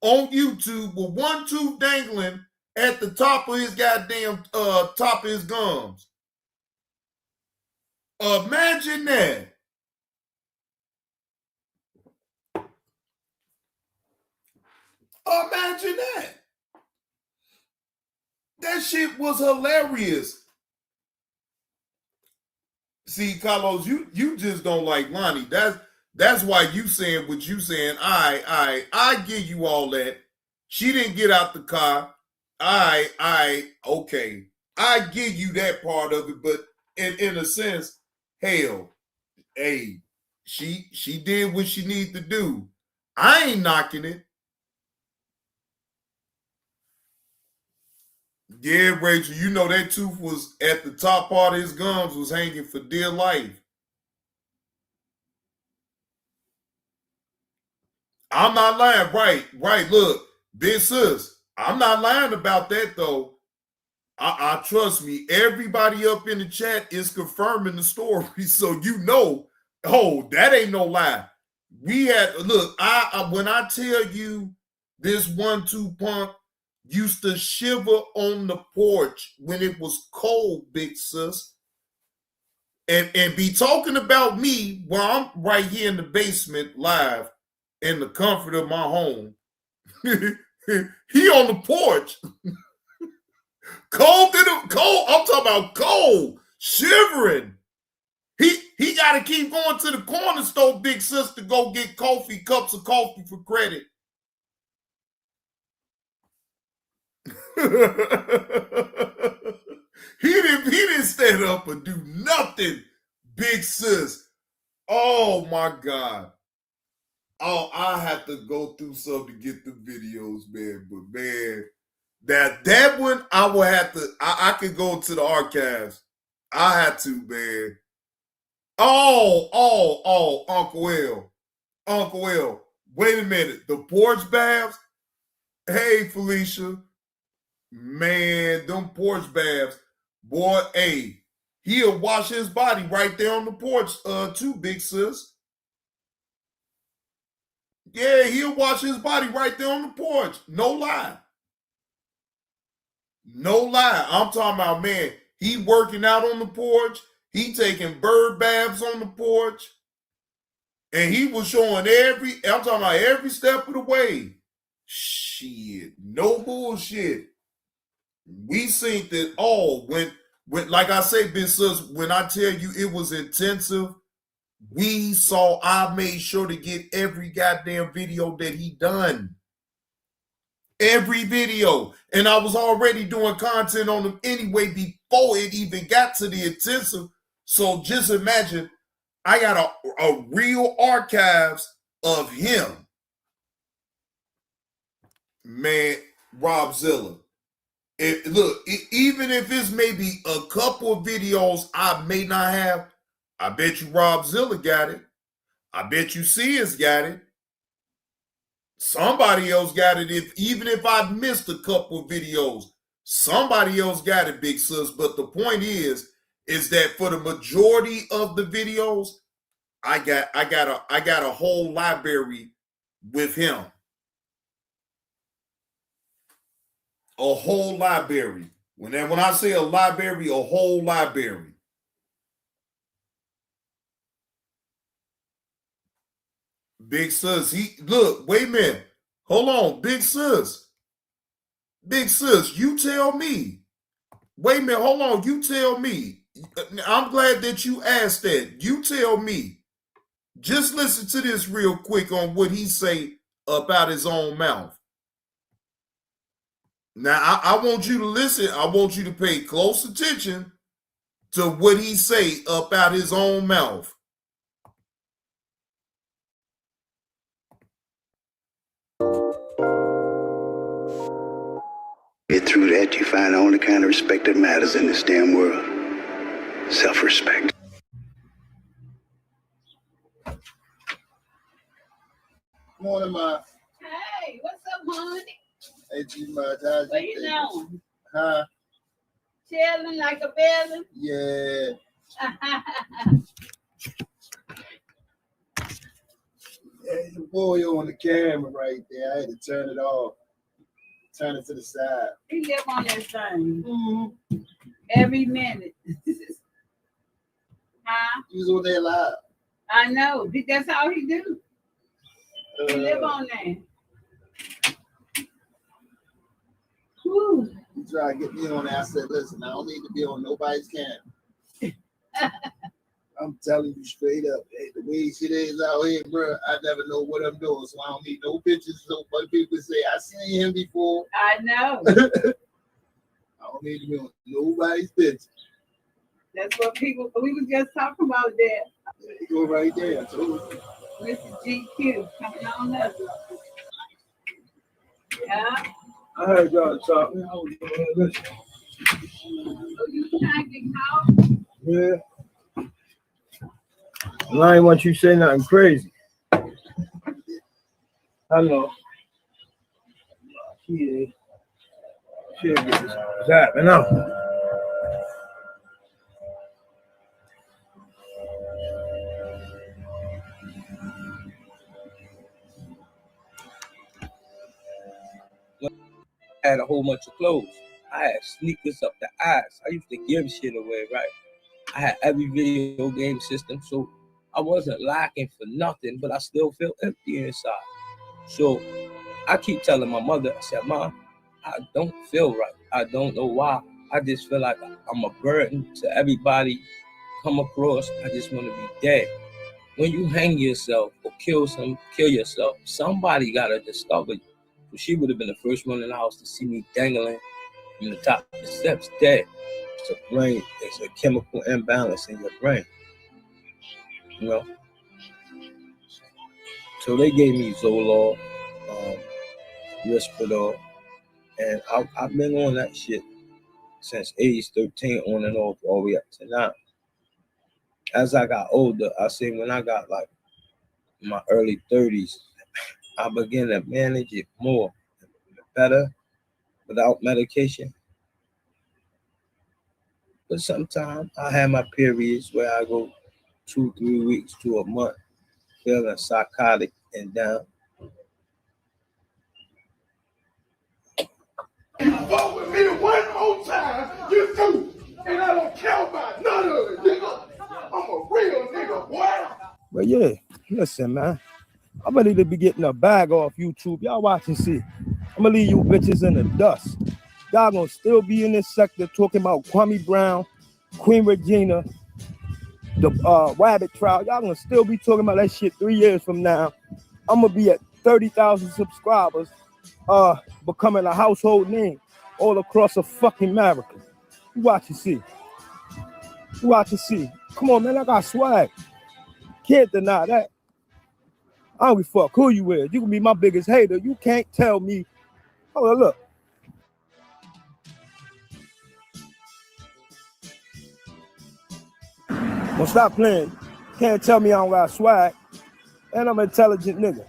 on YouTube with one tooth dangling at the top of his goddamn top of his gums. Imagine that. Imagine that. That shit was hilarious. See, Carlos, you just don't like Lonnie. That's why you saying what you saying. I give you all that. She didn't get out the car. Okay. I give you that part of it, but in a sense, hell, hey, she did what she needed to do. I ain't knocking it. Yeah, Rachel, you know that tooth was at the top part of his gums was hanging for dear life. I'm not lying. Right. Look, big sis, I'm not lying about that though. I trust me. Everybody up in the chat is confirming the story, so you know. Oh, that ain't no lie. We had look. I when I tell you this 1-2 punk used to shiver on the porch when it was cold, big sis, and be talking about me while I'm right here in the basement live in the comfort of my home. He on the porch. Cold. I'm talking about cold, shivering. He got to keep going to the corner store, big sis, to go get cups of coffee for credit. He didn't stand up and do nothing, big sis. Oh my God. Oh, I have to go through some to get the videos, man. But man, that one I will have to. I could go to the archives. I had to, man. Oh, Uncle L. Wait a minute, the porch baths. Hey, Felicia, man, them porch baths, boy. Hey, he'll wash his body right there on the porch, too, big sis. Yeah, he'll wash his body right there on the porch. No lie. No lie. I'm talking about, man, he working out on the porch. He taking bird baths on the porch. And he was showing I'm talking about every step of the way. Shit. No bullshit. We seen that all when like I say, Big Sis, when I tell you it was intensive, I made sure to get every goddamn video that he done. Every video. And I was already doing content on them anyway before it even got to the intensive. So just imagine, I got a real archives of him. Man, Rob Zilla. Even if it's maybe a couple of videos I may not have, I bet you Rob Zilla got it. I bet you Sia's got it. Somebody else got it. Even if I missed a couple of videos, somebody else got it, big sis. But the point is that for the majority of the videos, I got a whole library with him. A whole library. When I say a library, a whole library. Big sis, look, wait a minute. Hold on, big sis. Big sis, you tell me. Wait a minute, hold on, you tell me. I'm glad that you asked that. You tell me. Just listen to this real quick on what he say about his own mouth. Now, I want you to listen. I want you to pay close attention to what he say about his own mouth. Get through that, you find the only kind of respect that matters in this damn world. Self-respect. Morning, Ma. Hey, what's up, honey? Hey, G-Mud, how's What you doing? Huh? Chilling like a belly? Yeah. There's a boy on the camera right there. I had to turn it off. Turn it to the side. He live on that thing. Every minute. Huh? He was on there live. I know. That's how he do. He live on there. Whew. He tried to get me on there. I said, listen, I don't need to be on nobody's camera. I'm telling you straight up. Hey, the way shit is out here, bro, I never know what I'm doing. So I don't need no pictures. So people say, I seen him before. I know. don't need to be on nobody's business. That's what people, we was just talking about that. There you go right there. I told you. Mr. GQ coming on up. Yeah. I heard y'all talking. I was listening. So you trying to get caught? Yeah. Well, I ain't want you to say nothing crazy. I know. She get this zapping out. I had a whole bunch of clothes. I had sneakers up the ass. I used to give shit away, right? I had every video game system, so I wasn't lacking for nothing, but I still feel empty inside. So I keep telling my mother, I said, Mom, I don't feel right. I don't know why. I just feel like I'm a burden to everybody come across. I just want to be dead. When you hang yourself or kill yourself, somebody got to discover you. So she would have been the first one in the house to see me dangling from the top of the steps dead. It's a brain, it's a chemical imbalance in your brain. You know? So they gave me Zoloft, Risperdal, and I've been on that shit since age 13 on and off all the way up to now. As I got older, I say when I got like in my early 30s, I began to manage it more, better, without medication. But sometimes I have my periods where I go 2-3 weeks to a month feeling psychotic and down. Fuck with me one more time, you do. And I don't care about none of it, nigga. I'm a real nigga, boy. But yeah, listen, man. I'm ready to be getting a bag off YouTube. Y'all watch and see. I'm gonna leave you bitches in the dust. Y'all gonna still be in this sector talking about Kwame Brown, Queen Regina, the Rabbit trial. Y'all gonna still be talking about that shit 3 years from now. I'm gonna be at 30,000 subscribers, becoming a household name all across the fucking America. You watch and see. You watch and see. Come on, man, I got swag. Can't deny that. I don't give a fuck who you is. You can be my biggest hater. You can't tell me. Oh, look. Well, stop playing. Can't tell me I don't got swag. And I'm an intelligent nigga.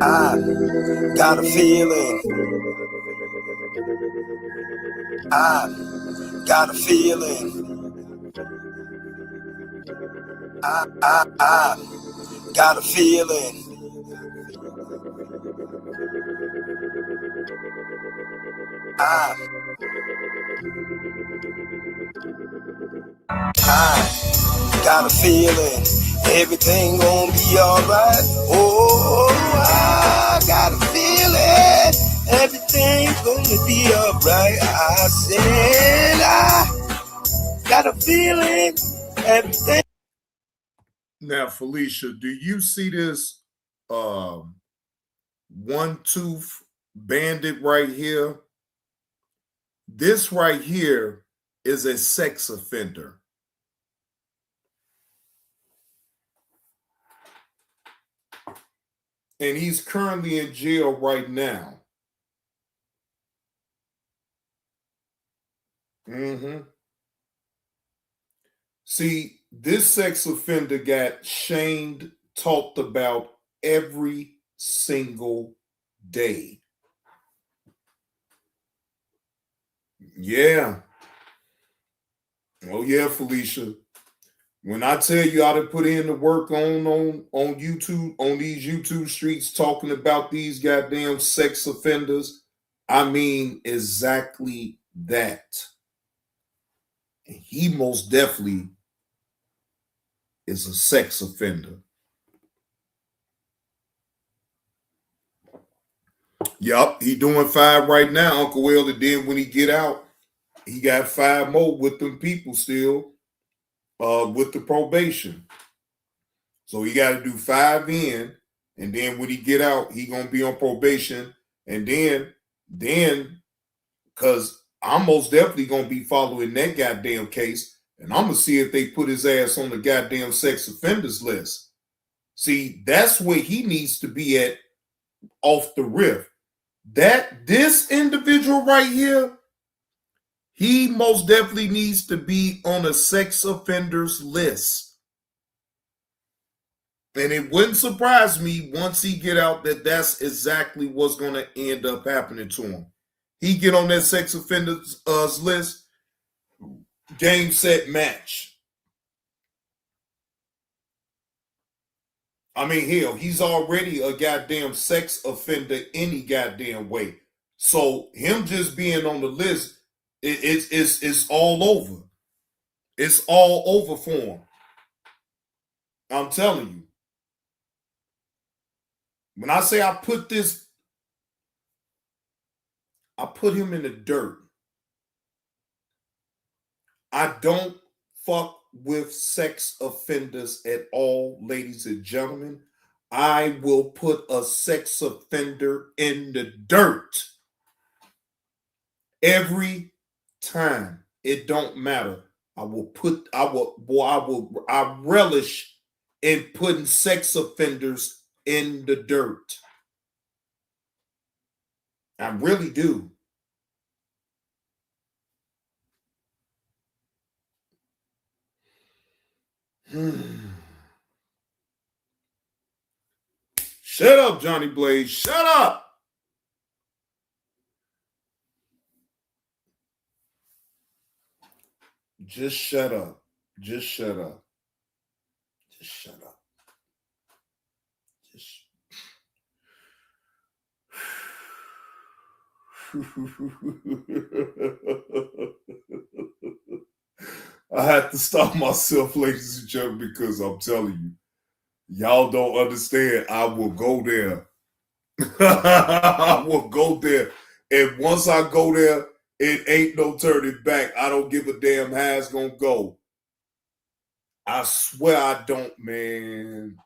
I got a feeling. I got a feeling. I got a feeling. I got a feeling everything gonna be alright. Oh, I got a feeling everything's gonna be alright. I said I got a feeling everything. Now, Felicia, do you see this one tooth bandit right here? This right here is a sex offender. And he's currently in jail right now. See, this sex offender got shamed, talked about every single day. Yeah. Oh, yeah, Felicia. When I tell you I done put in the work on YouTube, on these YouTube streets, talking about these goddamn sex offenders, I mean exactly that. And he most definitely is a sex offender. Yup, he doing 5 right now, Uncle Will. And then when he get out, he got 5 more with them people still, with the probation. So he got to do 5 in, and then when he get out, he gonna be on probation, and then, because I'm most definitely gonna be following that goddamn case, and I'm gonna see if they put his ass on the goddamn sex offenders list. See, that's where he needs to be at off the rip. This individual right here, he most definitely needs to be on a sex offenders list. And it wouldn't surprise me once he get out that that's exactly what's going to end up happening to him. He get on that sex offenders list, game, set, match. I mean, hell, he's already a goddamn sex offender any goddamn way. So him just being on the list, it's all over. It's all over for him. I'm telling you. When I say I put him in the dirt. I don't fuck with sex offenders at all, ladies and gentlemen. I will put a sex offender in the dirt every time. It don't matter. I relish in putting sex offenders in the dirt. I really do. Shut up, Johnny Blaze. Shut up. Just shut up. Just shut up. Just shut up. Just. I had to stop myself, ladies and gentlemen, because I'm telling you, y'all don't understand. I will go there. I will go there. And once I go there, it ain't no turning back. I don't give a damn how it's going to go. I swear I don't, man.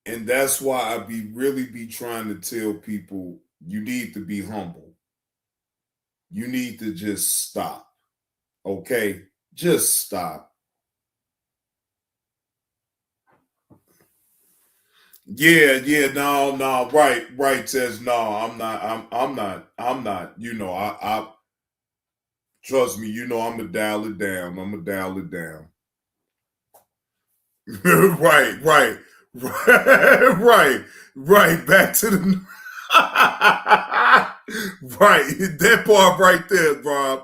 And that's why I really be trying to tell people, you need to be humble. You need to just stop. Okay? Just stop. Yeah, no, right, says no, I'm not, you know, I trust me, you know, I'm gonna dial it down. Right, back to the right, that part right there, Rob,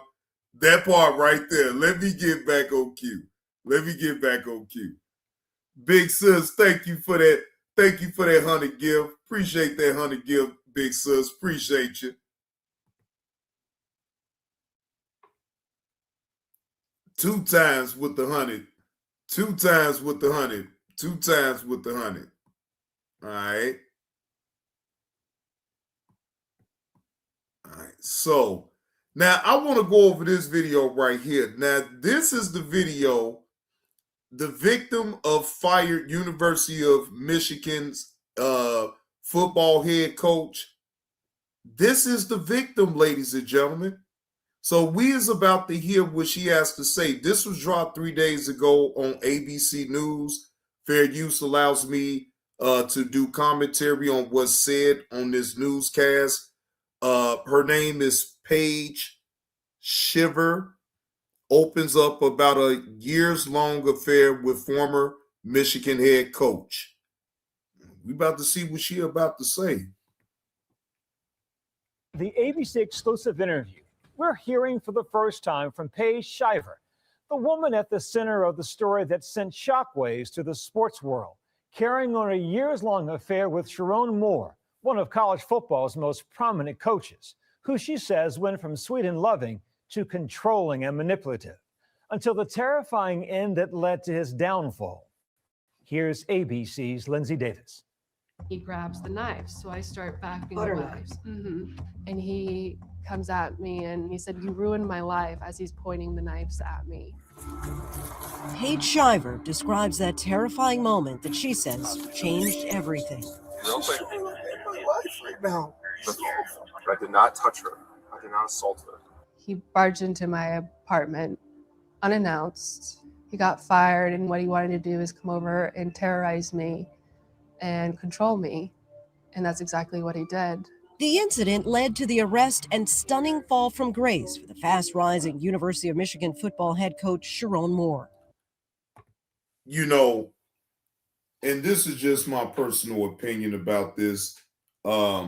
that part right there. Let me get back on cue. Big sis, thank you for that. Thank you for that 100 gift. Appreciate that 100 gift, big sis. Appreciate you. 2 times with the 100. 2 times with the 100. 2 times with the 100. All right. All right. So now I want to go over this video right here. Now, this is the video. The victim of fired University of Michigan's football head coach. This is the victim, ladies and gentlemen. So we is about to hear what she has to say. This was dropped 3 days ago on ABC News. Fair use allows me to do commentary on what's said on this newscast. Her name is Paige Shiver. Opens up about a years-long affair with former Michigan head coach. We about to see what she about to say. the ABC exclusive interview, we're hearing for the first time from Paige Shiver, the woman at the center of the story that sent shockwaves to the sports world, carrying on a years-long affair with Sharon Moore, one of college football's most prominent coaches, who she says went from sweet and loving to controlling and manipulative, until the terrifying end that led to his downfall. Here's ABC's Lindsay Davis. He grabs the knives, so I start backing away. And he comes at me and he said, "You ruined my life," as he's pointing the knives at me. Paige Shiver describes that terrifying moment that she says changed everything. Real quick. Right now. I did not touch her. I did not assault her. He barged into my apartment unannounced. He got fired, and what he wanted to do is come over and terrorize me and control me. And that's exactly what he did. The incident led to the arrest and stunning fall from grace for the fast-rising University of Michigan football head coach Sharon Moore. You know, and this is just my personal opinion about this. I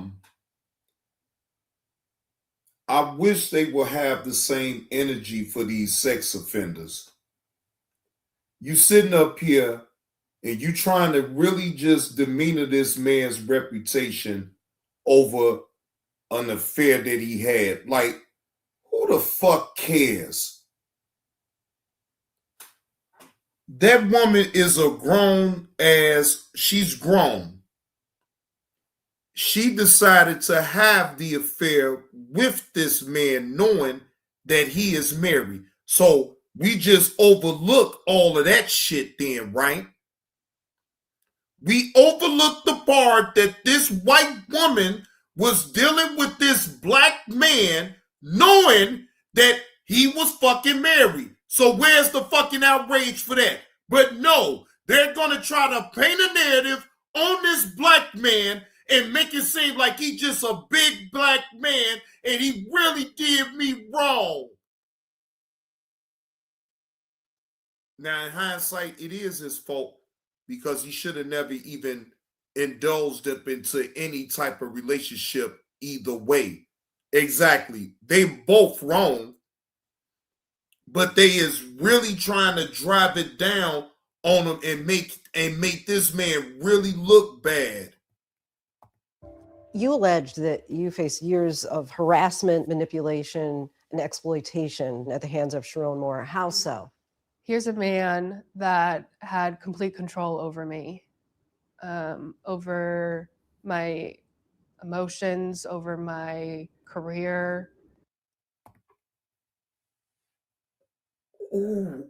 wish they would have the same energy for these sex offenders. You sitting up here and you trying to really just demeanor this man's reputation over an affair that he had. Like, who the fuck cares? That woman is a grown ass, she's grown. She decided to have the affair with this man knowing that he is married. So we just overlook all of that shit then, right? We overlook the part that this white woman was dealing with this black man knowing that he was fucking married. So where's the fucking outrage for that? But no, they're going to try to paint a narrative on this black man and make it seem like he's just a big black man and he really did me wrong. Now, in hindsight, it is his fault because he should have never even indulged up into any type of relationship either way. Exactly. They both wrong, but they is really trying to drive it down on him and make this man really look bad. You alleged that you faced years of harassment, manipulation, and exploitation at the hands of Sharon Moore. How so? Here's a man that had complete control over me, over my emotions, over my career. Ooh.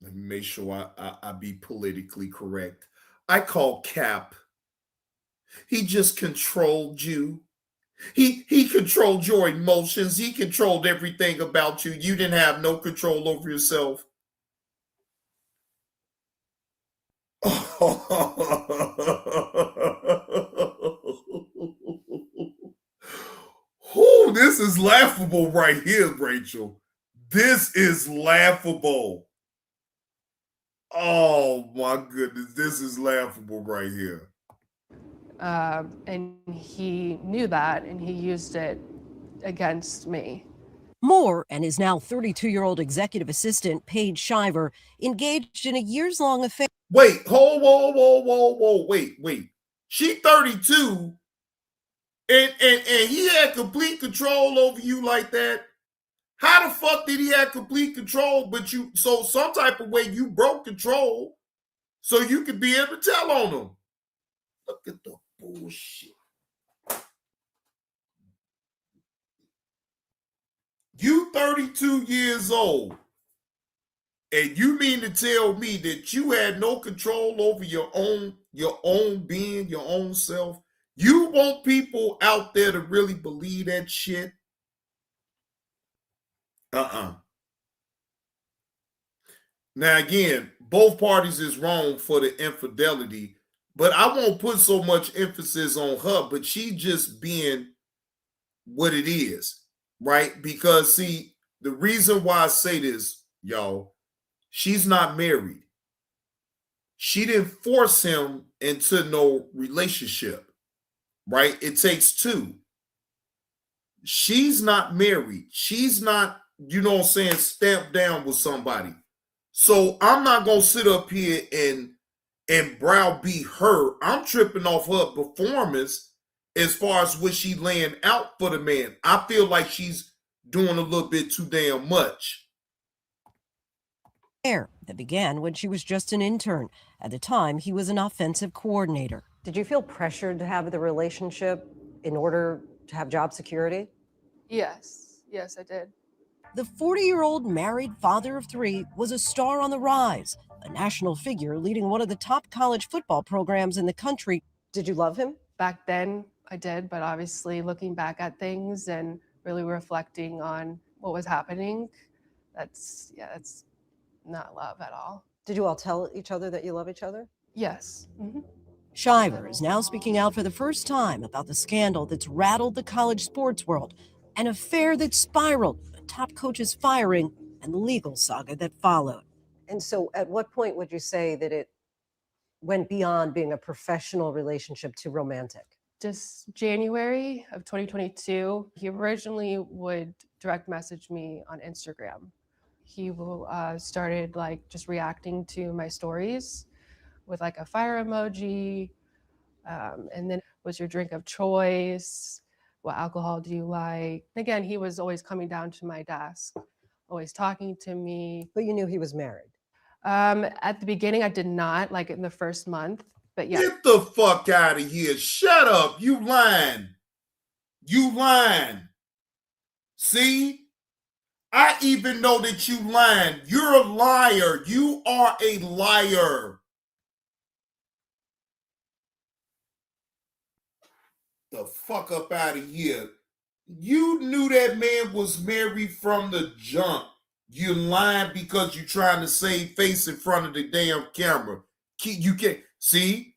Let me make sure I be politically correct. I call cap. He just controlled you. He controlled your emotions. He controlled everything about you. You didn't have no control over yourself. Oh, this is laughable right here, Rachel. This is laughable. Oh my goodness, this is laughable right here. And he knew that, and he used it against me. Moore and his now 32-year-old executive assistant, Paige Shiver, engaged in a years-long affair. Wait, whoa, wait. She 32, and he had complete control over you like that? How the fuck did he have complete control, but you, so some type of way you broke control so you could be able to tell on him? Look at the bullshit. You 32 years old, and you mean to tell me that you had no control over your own being, your own self? You want people out there to really believe that shit? Now, again, both parties is wrong for the infidelity, but I won't put so much emphasis on her, but she just being what it is, right? Because, see, the reason why I say this, y'all, she's not married. She didn't force him into no relationship. right? It takes two. She's not married. She's not, you know what I'm saying, stamped down with somebody. So I'm not gonna sit up here and browbeat her. I'm tripping off her performance as far as what she laying out for the man. I feel like she's doing a little bit too damn much. That began when she was just an intern. At the time, he was an offensive coordinator. Did you feel pressured to have the relationship in order to have job security? Yes, I did. The 40-year-old married father of three was a star on the rise, a national figure leading one of the top college football programs in the country. Did you love him? Back then, I did, but obviously looking back at things and really reflecting on what was happening, that's not love at all. Did you all tell each other that you love each other? Yes. Shiver is now speaking out for the first time about the scandal that's rattled the college sports world, an affair that spiraled, a top coach's firing, and the legal saga that followed. And so at what point would you say that it went beyond being a professional relationship to romantic? Just January of 2022, he originally would direct message me on Instagram. He started like just reacting to my stories with like a fire emoji, and then what's your drink of choice? What alcohol do you like? Again, he was always coming down to my desk, always talking to me. But you knew he was married? At the beginning, I did not, like in the first month, but yeah. Get the fuck out of here. Shut up. You lying. You lying. See? I even know that you lying. You're a liar. You are a liar. The fuck up out of here. You knew that man was married from the jump. You lying because you're trying to save face in front of the damn camera. You can't see?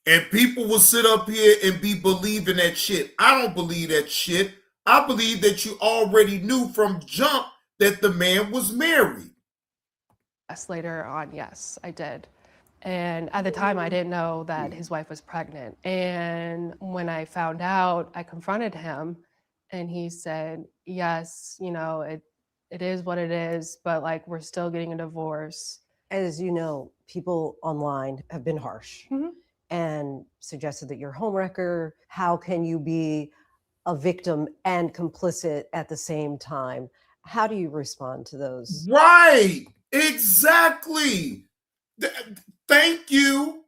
And people will sit up here and be believing that shit. I don't believe that shit. I believe that you already knew from jump that the man was married. Yes, later on, yes, I did. And at the time, I didn't know that his wife was pregnant. And when I found out, I confronted him and he said, yes, you know, it is what it is, but like we're still getting a divorce. As you know, people online have been harsh and suggested that you're a homewrecker. How can you be a victim and complicit at the same time? How do you respond to those? Right, exactly. Thank you.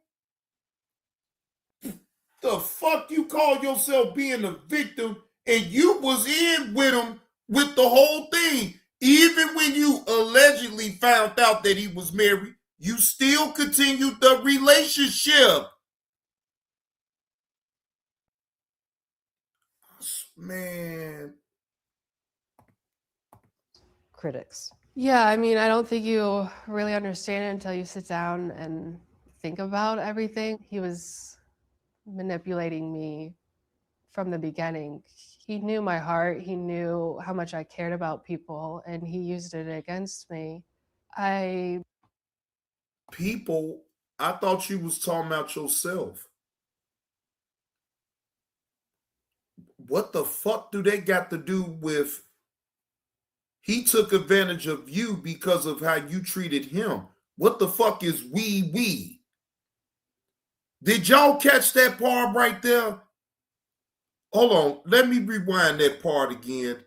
The fuck you call yourself being a victim and you was in with him with the whole thing. Even when you allegedly found out that he was married, you still continued the relationship. Man. Critics. Yeah, I mean, I don't think you really understand it until you sit down and think about everything. He was manipulating me from the beginning. He knew my heart. He knew how much I cared about people, and he used it against me. People, I thought you was talking about yourself. What the fuck do they got to do with he took advantage of you because of how you treated him? What the fuck is we? Did y'all catch that part right there? Hold on. Let me rewind that part again.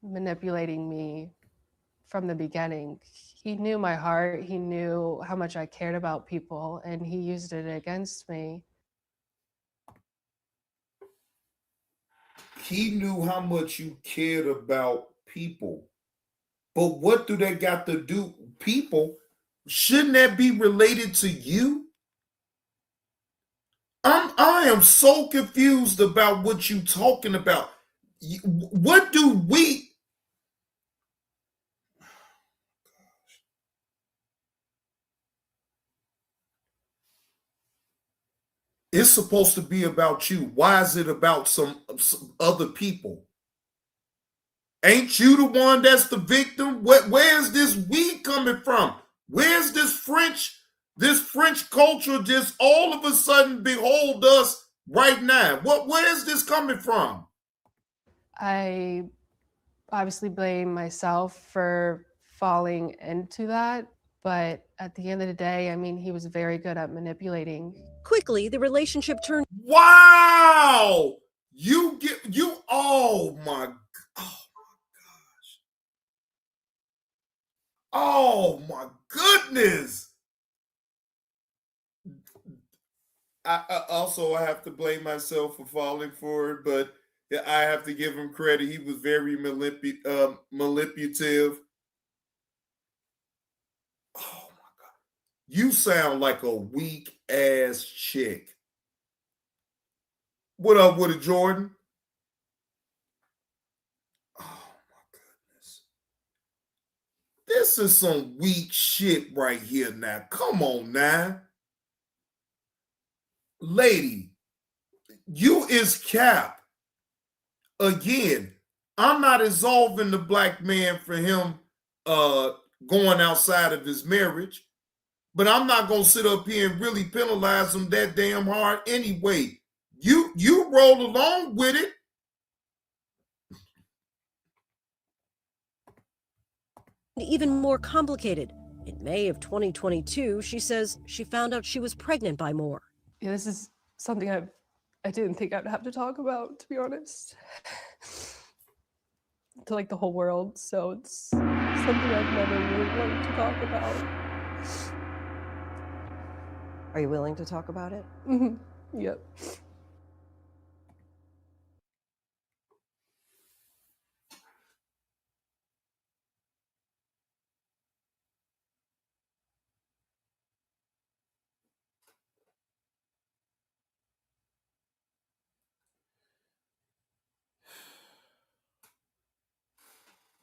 Manipulating me from the beginning. He knew my heart. He knew how much I cared about people, and he used it against me. He knew how much you cared about people. But what do they got to do? People, shouldn't that be related to you? I am so confused about what you talking about. What do we? It's supposed to be about you. Why is it about some other people? Ain't you the one that's the victim? Where's this we come coming from? Where's this French culture just all of a sudden behold us right now? Where is this coming from? I obviously blame myself for falling into that, but at the end of the day, I mean, he was very good at manipulating. Quickly, the relationship turned. Wow! Oh my gosh. Oh my goodness. I also have to blame myself for falling for it, but I have to give him credit. He was very manipulative. Oh my God. You sound like a weak ass chick. What up with it, Jordan? Oh my goodness. This is some weak shit right here now. Come on now. Lady, you is cap. Again, I'm not absolving the black man for him going outside of his marriage, but I'm not gonna sit up here and really penalize him that damn hard anyway. You roll along with it. Even more complicated. In May of 2022, she says she found out she was pregnant by Moore. Yeah, this is something I didn't think I'd have to talk about, to be honest. To like the whole world, so it's something I've never really wanted to talk about. Are you willing to talk about it? Yep.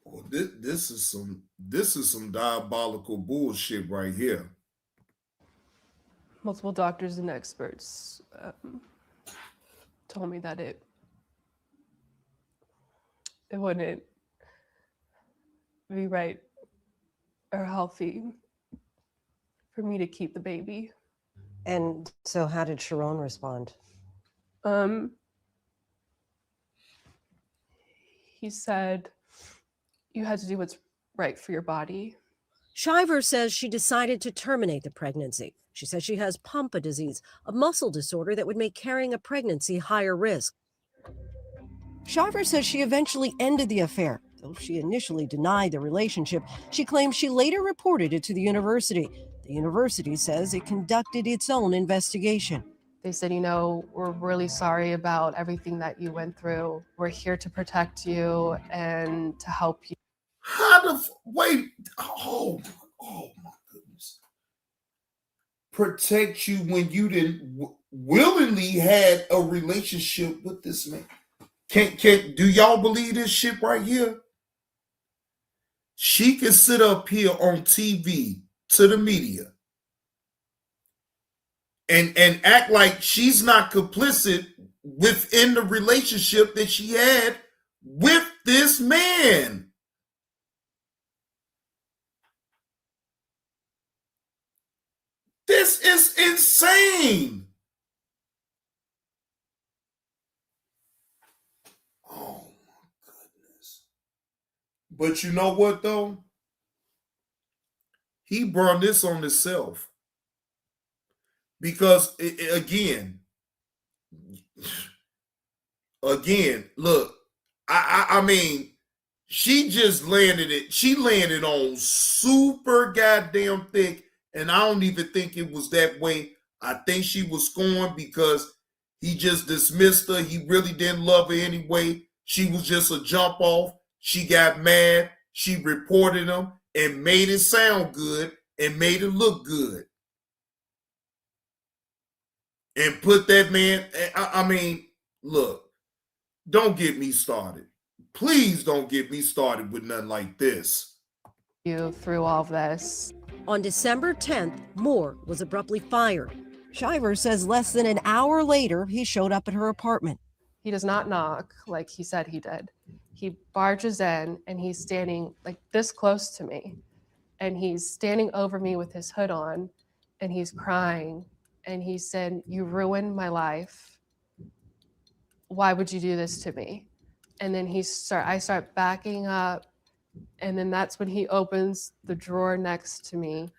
Well, this is some diabolical bullshit right here. Multiple doctors and experts told me that it wouldn't be right or healthy for me to keep the baby. And so how did Sharon respond? He said, you had to do what's right for your body. Shiver says she decided to terminate the pregnancy. She says she has Pompe disease, a muscle disorder that would make carrying a pregnancy higher risk. Shiver says she eventually ended the affair. Though she initially denied the relationship, she claims she later reported it to the university. The university says it conducted its own investigation. They said, you know, we're really sorry about everything that you went through. We're here to protect you and to help you. Wait, oh my goodness. Protect you when you didn't willingly had a relationship with this man. Do y'all believe this shit right here? She can sit up here on TV to the media and act like she's not complicit within the relationship that she had with this man. This is insane. Oh my goodness. But you know what though? He brought this on himself. Because again, look, I mean, she just landed it. She landed on super goddamn thick, and I don't even think it was that way. I think she was scorned because he just dismissed her. He really didn't love her anyway. She was just a jump off. She got mad. She reported him and made it sound good and made it look good. And put that man, I mean, look, don't get me started. Please don't get me started with nothing like this. You through all of this. On December 10th, Moore was abruptly fired. Shiver says less than an hour later, he showed up at her apartment. He does not knock like he said he did. He barges in and he's standing like this close to me. and he's standing over me with his hood on, and he's crying, and he said, "You ruined my life. Why would you do this to me?" And then I start backing up, and then that's when he opens the drawer next to me,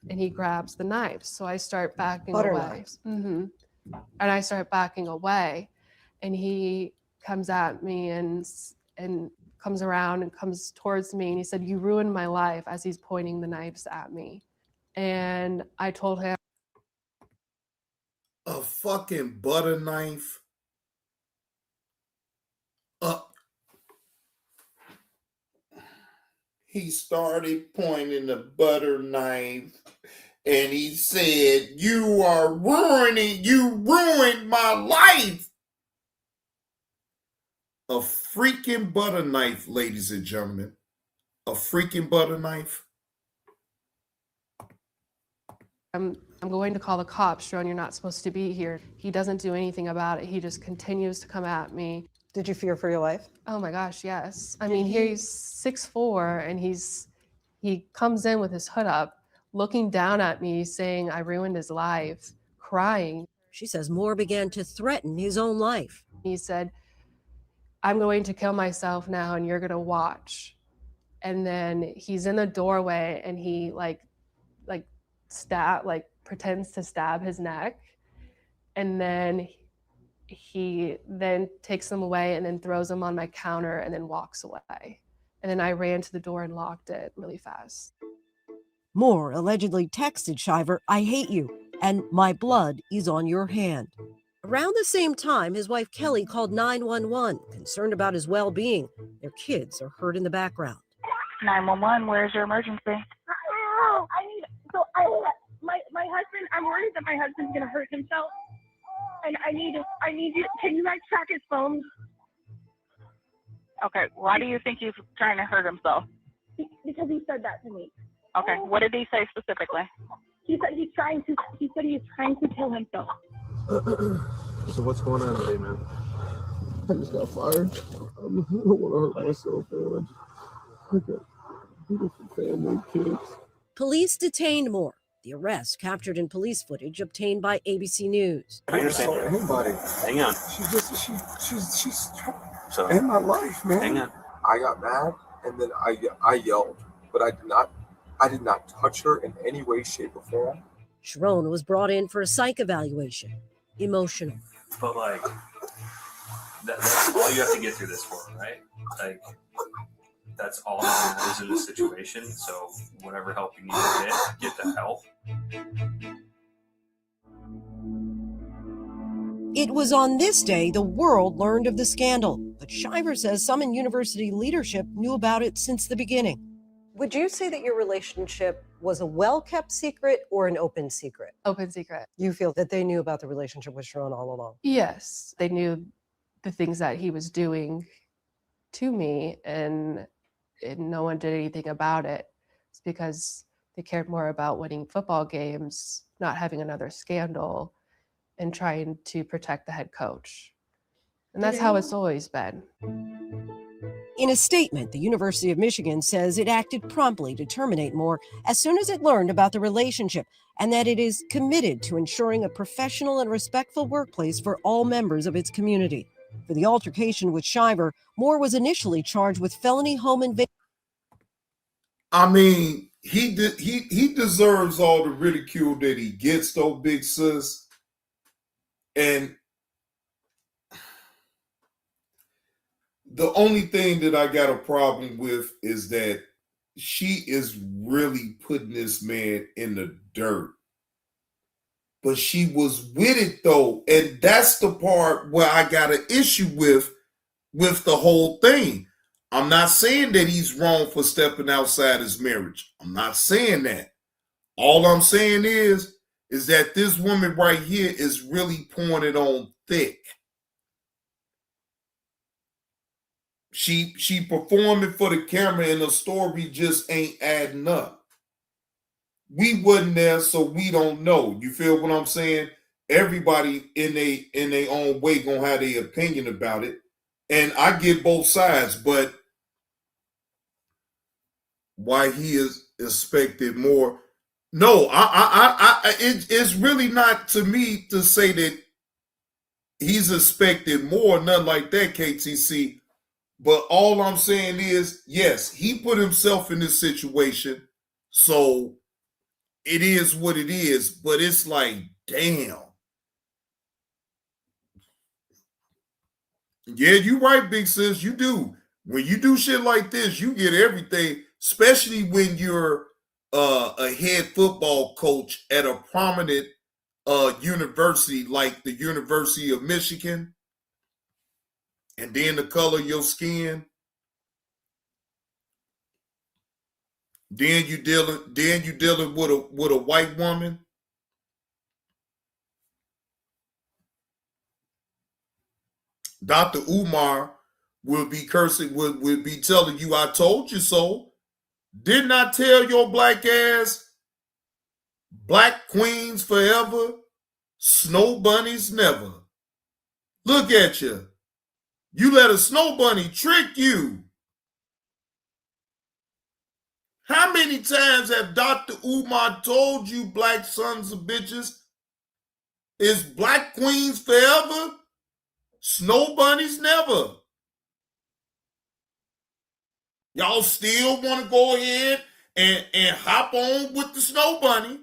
and he grabs the knives. So I start backing Butter away. knives. And I start backing away, and he comes at me and comes around and comes towards me, and he said, "You ruined my life," as he's pointing the knives at me. And I told him, A fucking butter knife. He started pointing the butter knife, and he said, you ruined my life. A freaking butter knife, ladies and gentlemen. A freaking butter knife. I'm going to call the cops, Sharon, you're not supposed to be here. He doesn't do anything about it. He just continues to come at me. Did you fear for your life? Oh my gosh, yes. I mean, he's 6'4", and he comes in with his hood up, looking down at me, saying I ruined his life, crying. She says Moore began to threaten his own life. He said, "I'm going to kill myself now, and you're going to watch." And then he's in the doorway, and he pretends to stab his neck, and then he then takes them away and then throws them on my counter and then walks away. And then I ran to the door and locked it really fast. Moore allegedly texted Shiver, "I hate you, and my blood is on your hand." Around the same time, his wife Kelly called 911, concerned about his well-being. Their kids are heard in the background. 911, where's your emergency? My husband, I'm worried that my husband's going to hurt himself. And I need you, can you guys track his phone? Okay, why do you think he's trying to hurt himself? Because he said that to me. Okay, what did he say specifically? He said he's trying to kill himself. So what's going on today, man? I just got fired. I don't want to hurt myself, man. I got beautiful family, kids. Police detained Moore. The arrest captured in police footage obtained by ABC News. I understand anybody. Hang on. She's So, in my life, man. hang on. I got mad and then I yelled, but I did not touch her in any way, shape, or form. Sharon was brought in for a psych evaluation. Emotional. But that's all you have to get through this for, right? That's all there is in this situation. So whatever help you need to get the help. It was on this day the world learned of the scandal, but Shiver says some in university leadership knew about it since the beginning. Would you say that your relationship was a well-kept secret or an open secret? Open secret. You feel that they knew about the relationship with Sharon all along? Yes, they knew the things that he was doing to me, and no one did anything about it. It's because they cared more about winning football games, not having another scandal, and trying to protect the head coach. And that's how it's always been. In a statement, the University of Michigan says it acted promptly to terminate Moore as soon as it learned about the relationship, and that it is committed to ensuring a professional and respectful workplace for all members of its community. For the altercation with Shiver, Moore was initially charged with felony home invasion. I mean, he deserves all the ridicule that he gets, though, big sis. And the only thing that I got a problem with is that she is really putting this man in the dirt. But she was with it, though. And that's the part where I got an issue with the whole thing. I'm not saying that he's wrong for stepping outside his marriage. I'm not saying that. All I'm saying is that this woman right here is really pouring it on thick. She performing for the camera and the story just ain't adding up. We wasn't there, so we don't know. You feel what I'm saying? Everybody in their own way gonna have their opinion about it. And I get both sides, but why he is expected more. No, it's really not to me to say that he's expected more, nothing like that, KTC. But all I'm saying is, yes, he put himself in this situation, so it is what it is. But it's like, damn. Yeah, you right, big sis. You do. When you do shit like this, you get everything, especially when you're a head football coach at a prominent university like the University of Michigan, and then the color of your skin. Then you dealing with a white woman. Dr. Umar will be cursing, will be telling you, I told you so. Didn't I tell your black ass, black queens forever, snow bunnies never? Look at you. You let a snow bunny trick you. How many times have Dr. Umar told you, black sons of bitches, is black queens forever, snow bunnies never? Y'all still want to go ahead and hop on with the snow bunny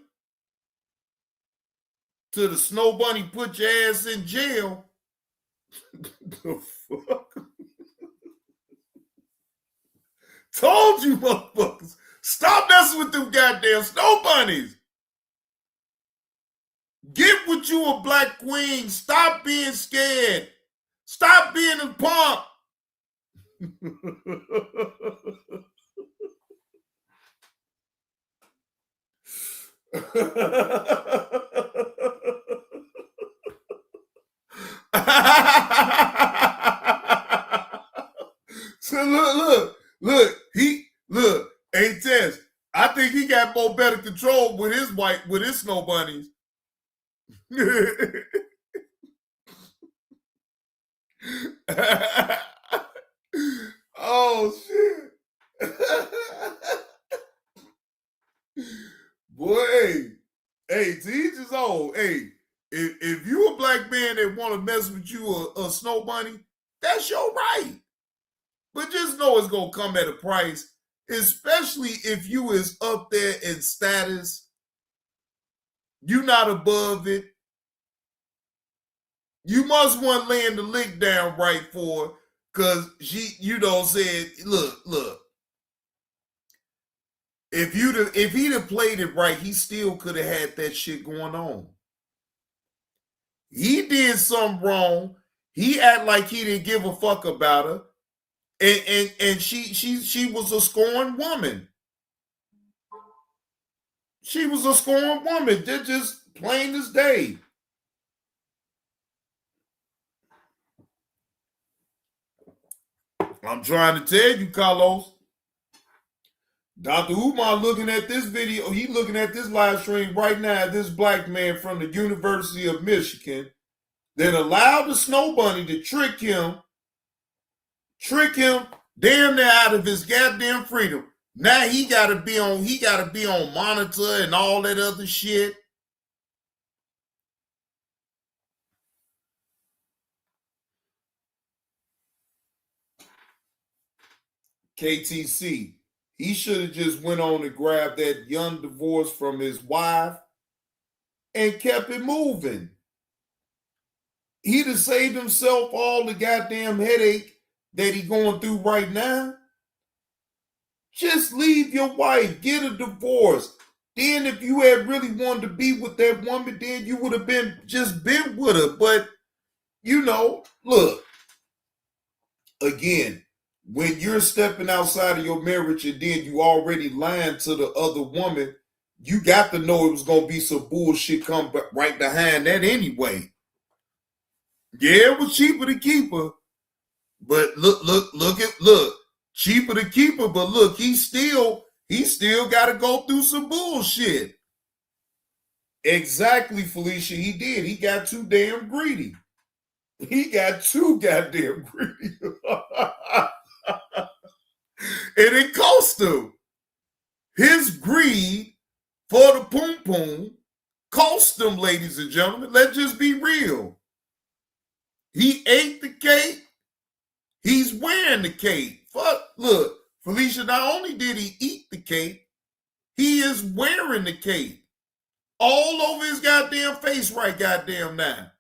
till the snow bunny put your ass in jail. The fuck? Told you, motherfuckers. Stop messing with them goddamn snow bunnies. Get with you a black queen. Stop being scared. Stop being a punk. So look, hey Tess, I think he got more better control with his snow bunnies. Oh shit. Boy, hey, to each his own. Hey, if you a black man that want to mess with you a snow bunny, that's your right. But just know it's gonna come at a price, especially if you is up there in status. You not above it. You must want laying the lick down right for her, because she, said, look. If he'd have played it right, he still could have had that shit going on. He did something wrong. He act like he didn't give a fuck about her. And she was a scorned woman. She was a scorned woman. They're just plain as day. I'm trying to tell you, Carlos. Dr. Umar looking at this video, he looking at this live stream right now, this black man from the University of Michigan that allowed the snow bunny to trick him damn near out of his goddamn freedom. Now he gotta be on monitor and all that other shit. KTC, he should have just went on and grabbed that young divorce from his wife and kept it moving. He'd have saved himself all the goddamn headache that he going through right now. Just leave your wife, get a divorce. Then if you had really wanted to be with that woman, then you would have been with her. But, look, again, when you're stepping outside of your marriage and then you already lying to the other woman, you got to know it was going to be some bullshit come right behind that anyway. Yeah, it was cheaper to keep her. But look, cheaper to keep her, but look, he still got to go through some bullshit. Exactly, Felicia, he did. He got too damn greedy. He got too goddamn greedy. And it cost him. His greed for the poom poom cost him, ladies and gentlemen. Let's just be real. He ate the cake. He's wearing the cake. Look, Felicia, not only did he eat the cake, he is wearing the cake. All over his goddamn face right goddamn now.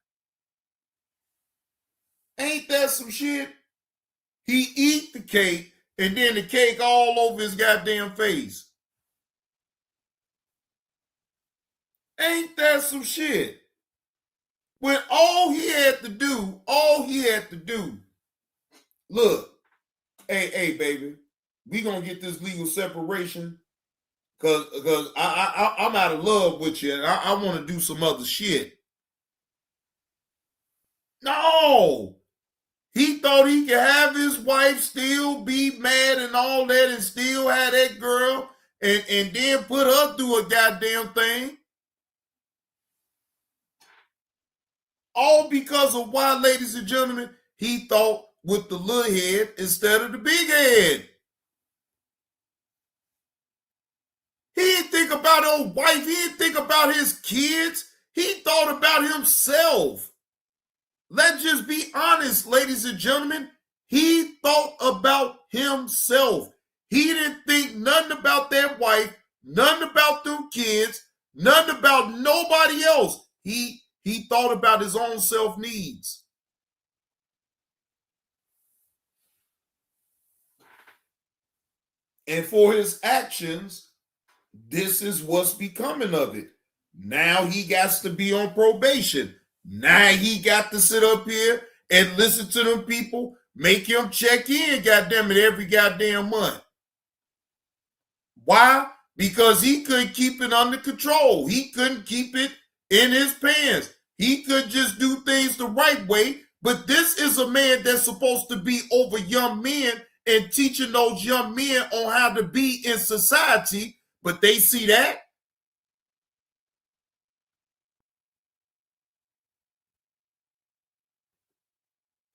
Ain't that some shit? He eat the cake and then the cake all over his goddamn face. Ain't that some shit? When all he had to do, look, hey, baby, we gonna get this legal separation because I'm out of love with you and I want to do some other shit. No, he thought he could have his wife still be mad and all that and still have that girl and then put her through a goddamn thing. All because of why, ladies and gentlemen, he thought with the little head instead of the big head. He didn't think about his wife. He didn't think about his kids. He thought about himself. Let's just be honest, ladies and gentlemen. He thought about himself. He didn't think nothing about that wife, nothing about them kids, nothing about nobody else. He thought about his own self needs. And for his actions, this is what's becoming of it. Now he got to be on probation. Now he got to sit up here and listen to them people, make him check in, goddamn it, every goddamn month. Why? Because he couldn't keep it under control. He couldn't keep it in his pants. He could just do things the right way. But this is a man that's supposed to be over young men and teaching those young men on how to be in society. But they see that.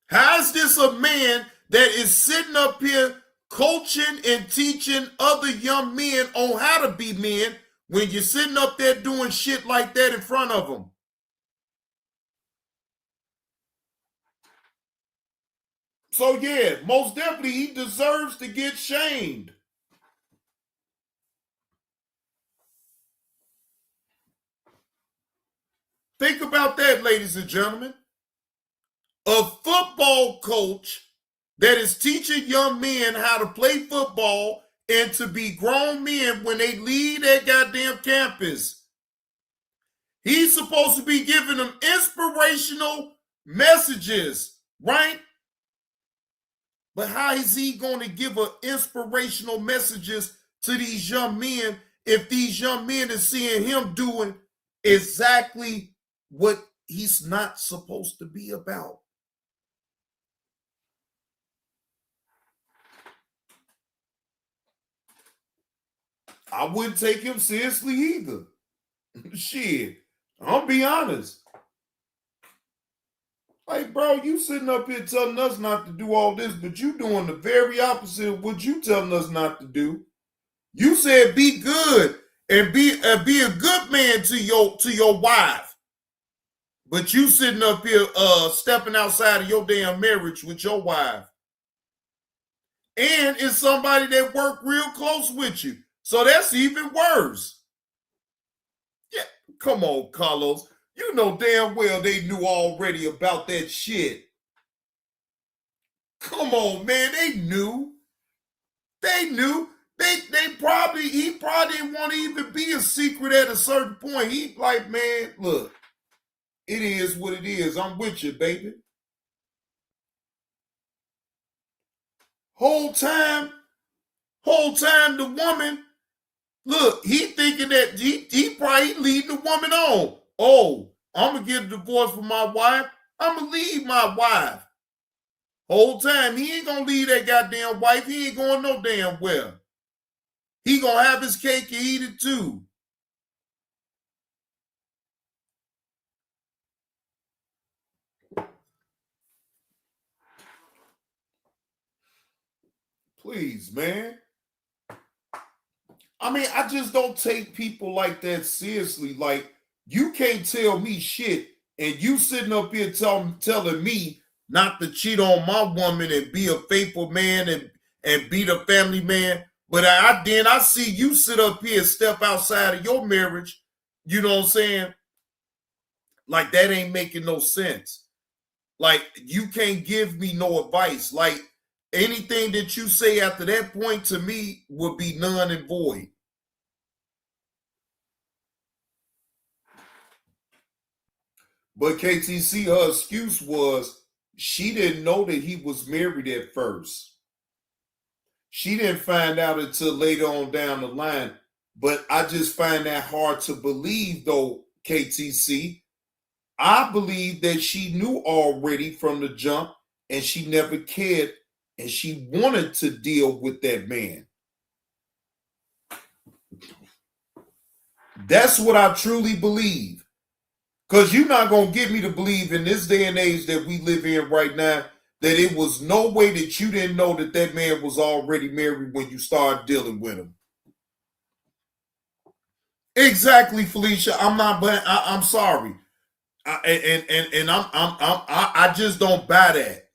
How is this a man that is sitting up here coaching and teaching other young men on how to be men when you're sitting up there doing shit like that in front of them? So yeah, most definitely he deserves to get shamed. Think about that, ladies and gentlemen. A football coach that is teaching young men how to play football and to be grown men when they leave that goddamn campus. He's supposed to be giving them inspirational messages, right? But how is he going to give inspirational messages to these young men if these young men are seeing him doing exactly what he's not supposed to be about? I wouldn't take him seriously either. Shit, I'll be honest. Like, bro, you sitting up here telling us not to do all this, but you doing the very opposite of what you telling us not to do. You said be good and be a good man to your wife, but you sitting up here stepping outside of your damn marriage with your wife, and it's somebody that worked real close with you, so that's even worse. Yeah, come on, Carlos. You know damn well they knew already about that shit. Come on, man. They knew. They knew. He probably didn't want to even be a secret at a certain point. He like, man, look, it is what it is. I'm with you, baby. Whole time the woman, look, he thinking that he probably leading the woman on. Oh, I'm gonna get a divorce from my wife. I'm gonna leave my wife. Whole time, he ain't gonna leave that goddamn wife. He ain't going no damn well. He gonna have his cake and eat it too. Please, man. I mean, I just don't take people like that seriously. Like, you can't tell me shit, and you sitting up here telling me not to cheat on my woman and be a faithful man and be the family man. But then I see you sit up here and step outside of your marriage. You know what I'm saying? Like, that ain't making no sense. Like, you can't give me no advice. Like, anything that you say after that point to me would be none and void. But KTC, her excuse was she didn't know that he was married at first. She didn't find out until later on down the line. But I just find that hard to believe, though, KTC. I believe that she knew already from the jump, and she never cared, and she wanted to deal with that man. That's what I truly believe. Because you're not going to get me to believe in this day and age that we live in right now that it was no way that you didn't know that that man was already married when you started dealing with him. Exactly, Felicia. I'm not, but I'm sorry. I just don't buy that.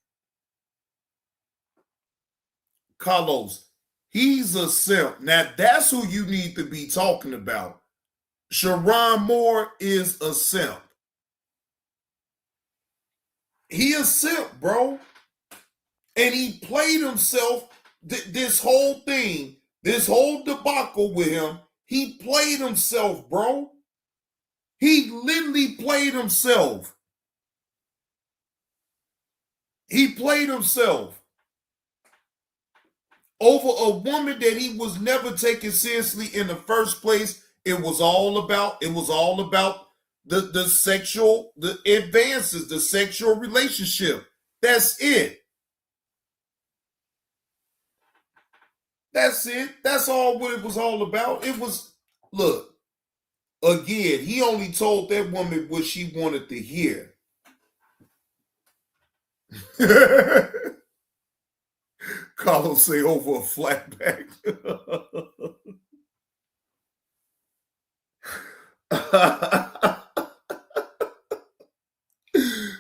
Carlos, he's a simp. Now, that's who you need to be talking about. Sharon Moore is a simp. He a simp, bro. And he played himself, this whole thing, this whole debacle with him, he played himself, bro. He literally played himself. He played himself over a woman that he was never taken seriously in the first place. It was all about the sexual, the advances, the sexual relationship. That's it. That's it. That's all what it was all about. It was, look, again, he only told that woman what she wanted to hear. Carlos say over a flatback.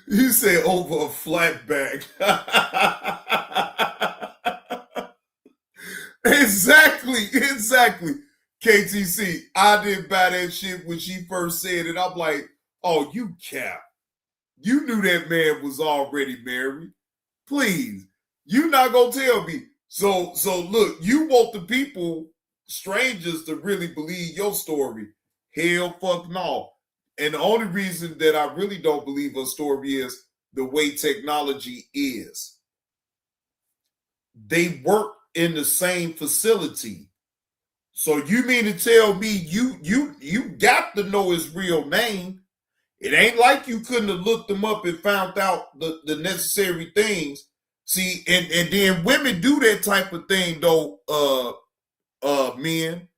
You say over a flatback. Exactly. KTC, I didn't buy that shit when she first said it. I'm like, oh, you cap. You knew that man was already married. Please, you not gonna tell me. So look, you want the people, strangers, to really believe your story. Hell fuck no. And the only reason that I really don't believe her story is the way technology is. They work in the same facility. So you mean to tell me you got to know his real name? It ain't like you couldn't have looked him up and found out the necessary things. See, and then women do that type of thing though, men.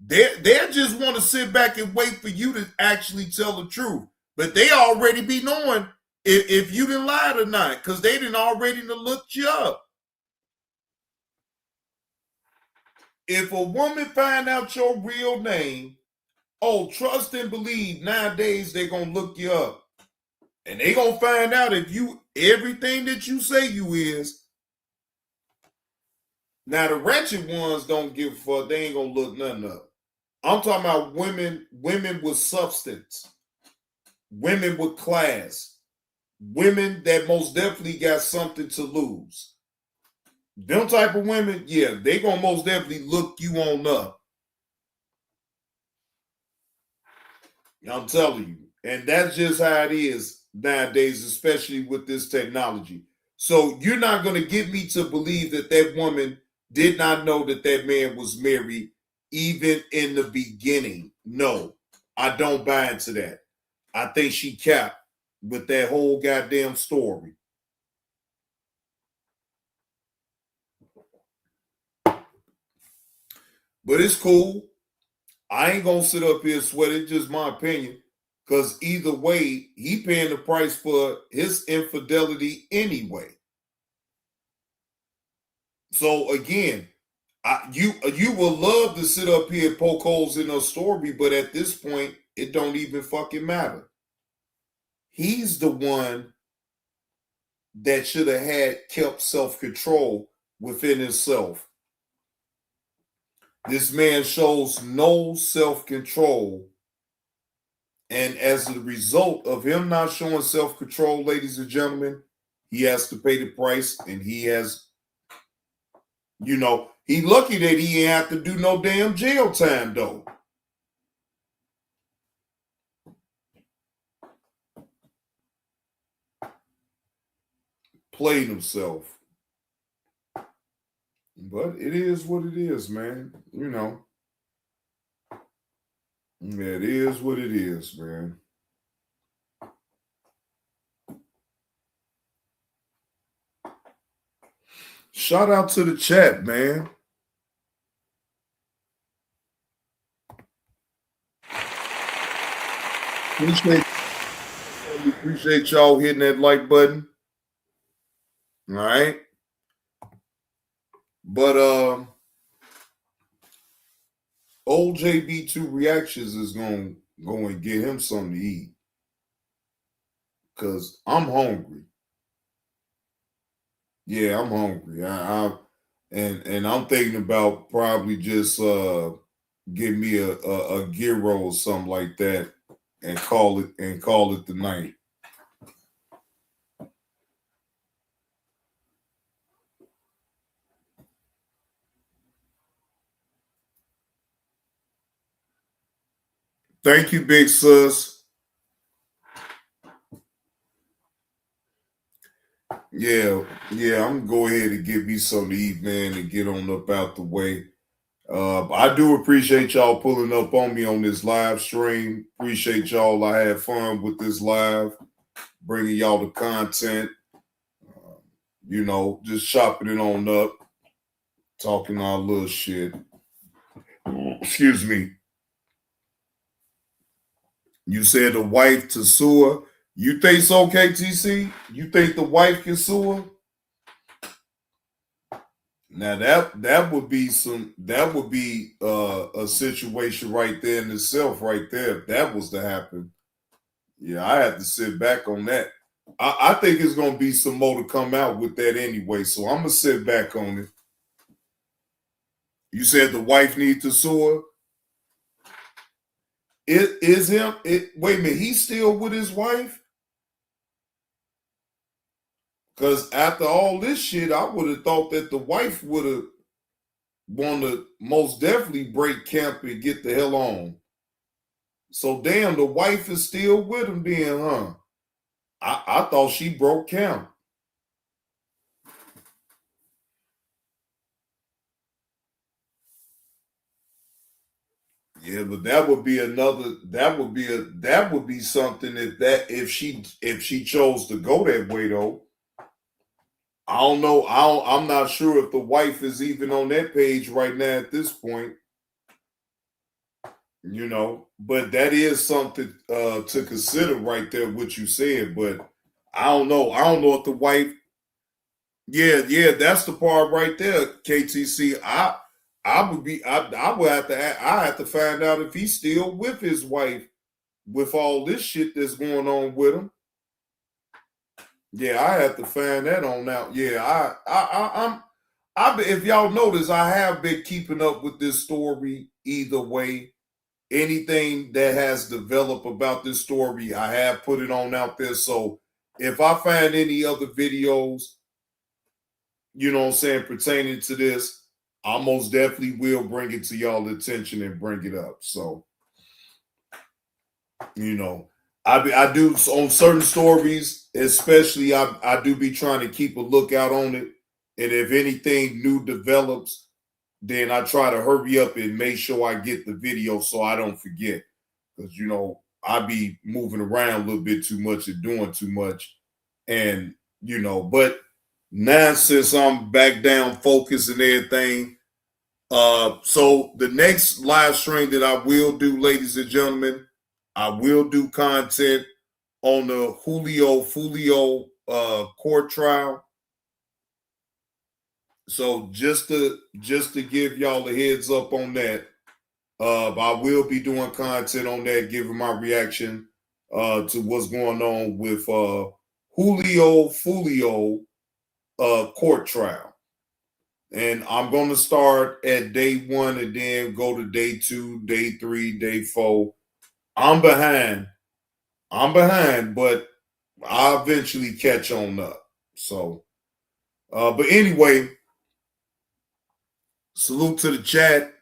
They just want to sit back and wait for you to actually tell the truth. But they already be knowing if you done lied or not, because they done already looked you up. If a woman find out your real name, oh, trust and believe nowadays they're going to look you up. And they going to find out if you, everything that you say you is. Now, the wretched ones don't give a fuck. They ain't going to look nothing up. I'm talking about women with substance, women with class, women that most definitely got something to lose. Them type of women, yeah, they going to most definitely look you on up. I'm telling you. And that's just how it is nowadays, especially with this technology. So you're not going to get me to believe that that woman did not know that that man was married even in the beginning. No, I don't buy into that. I think she capped with that whole goddamn story. But it's cool. I ain't gonna sit up here and sweat. It's just my opinion. Because either way, he paying the price for his infidelity anyway. So again, You will love to sit up here and poke holes in a story, but at this point, it don't even fucking matter. He's the one that should have had kept self-control within himself. This man shows no self-control. And as a result of him not showing self-control, ladies and gentlemen, he has to pay the price, and he has, he lucky that he ain't have to do no damn jail time, though. Played himself. But it is what it is, man. It is what it is, man. Shout out to the chat, man. Appreciate y'all hitting that like button. All right. But old JB2 Reactions is going to get him something to eat. Because I'm hungry. Yeah, I'm hungry. And I'm thinking about probably just give me a gyro or something like that and call it the night. Thank you, Big Sus. Yeah, I'm gonna go ahead and get me something to eat, man, and get on up out the way. I do appreciate y'all pulling up on me on this live stream. Appreciate y'all. I had fun with this live, bringing y'all the content. Just chopping it on up, talking our little shit. Excuse me. You said the wife to sue her. You think so, KTC? You think the wife can sue her? Now that would be a situation right there in itself, right there. If that was to happen, yeah, I have to sit back on that. I think it's gonna be some more to come out with that anyway, so I'm gonna sit back on it. You said the wife needs to sue her. It is him. Wait a minute, he's still with his wife? Because after all this shit, I would have thought that the wife would have wanted to most definitely break camp and get the hell on. So damn, the wife is still with him then, huh? I thought she broke camp. Yeah, but that would be something if she chose to go that way though. I don't know. I'm not sure if the wife is even on that page right now at this point. But that is something to consider right there, what you said. But I don't know. I don't know if the wife. Yeah, that's the part right there, KTC. I would have to find out if he's still with his wife with all this shit that's going on with him. Yeah, I have to find that on out. Yeah, if y'all notice, I have been keeping up with this story either way. Anything that has developed about this story, I have put it on out there. So if I find any other videos, pertaining to this, I most definitely will bring it to y'all attention and bring it up. So, I do on certain stories, especially I do be trying to keep a lookout on it. And if anything new develops, then I try to hurry up and make sure I get the video so I don't forget. Because, I be moving around a little bit too much and doing too much. And, but now since I'm back down focused and everything, so the next live stream that I will do, ladies and gentlemen, I will do content on the Julio Fulio court trial. So just to give y'all a heads up on that, I will be doing content on that, giving my reaction to what's going on with Julio Fulio court trial. And I'm going to start at day 1 and then go to day 2, day 3, day 4. I'm behind, but I'll eventually catch on up. So, but anyway, salute to the chat.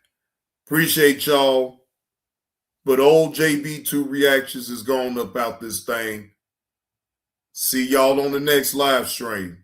Appreciate y'all. But old JB2 reactions is going about this thing. See y'all on the next live stream.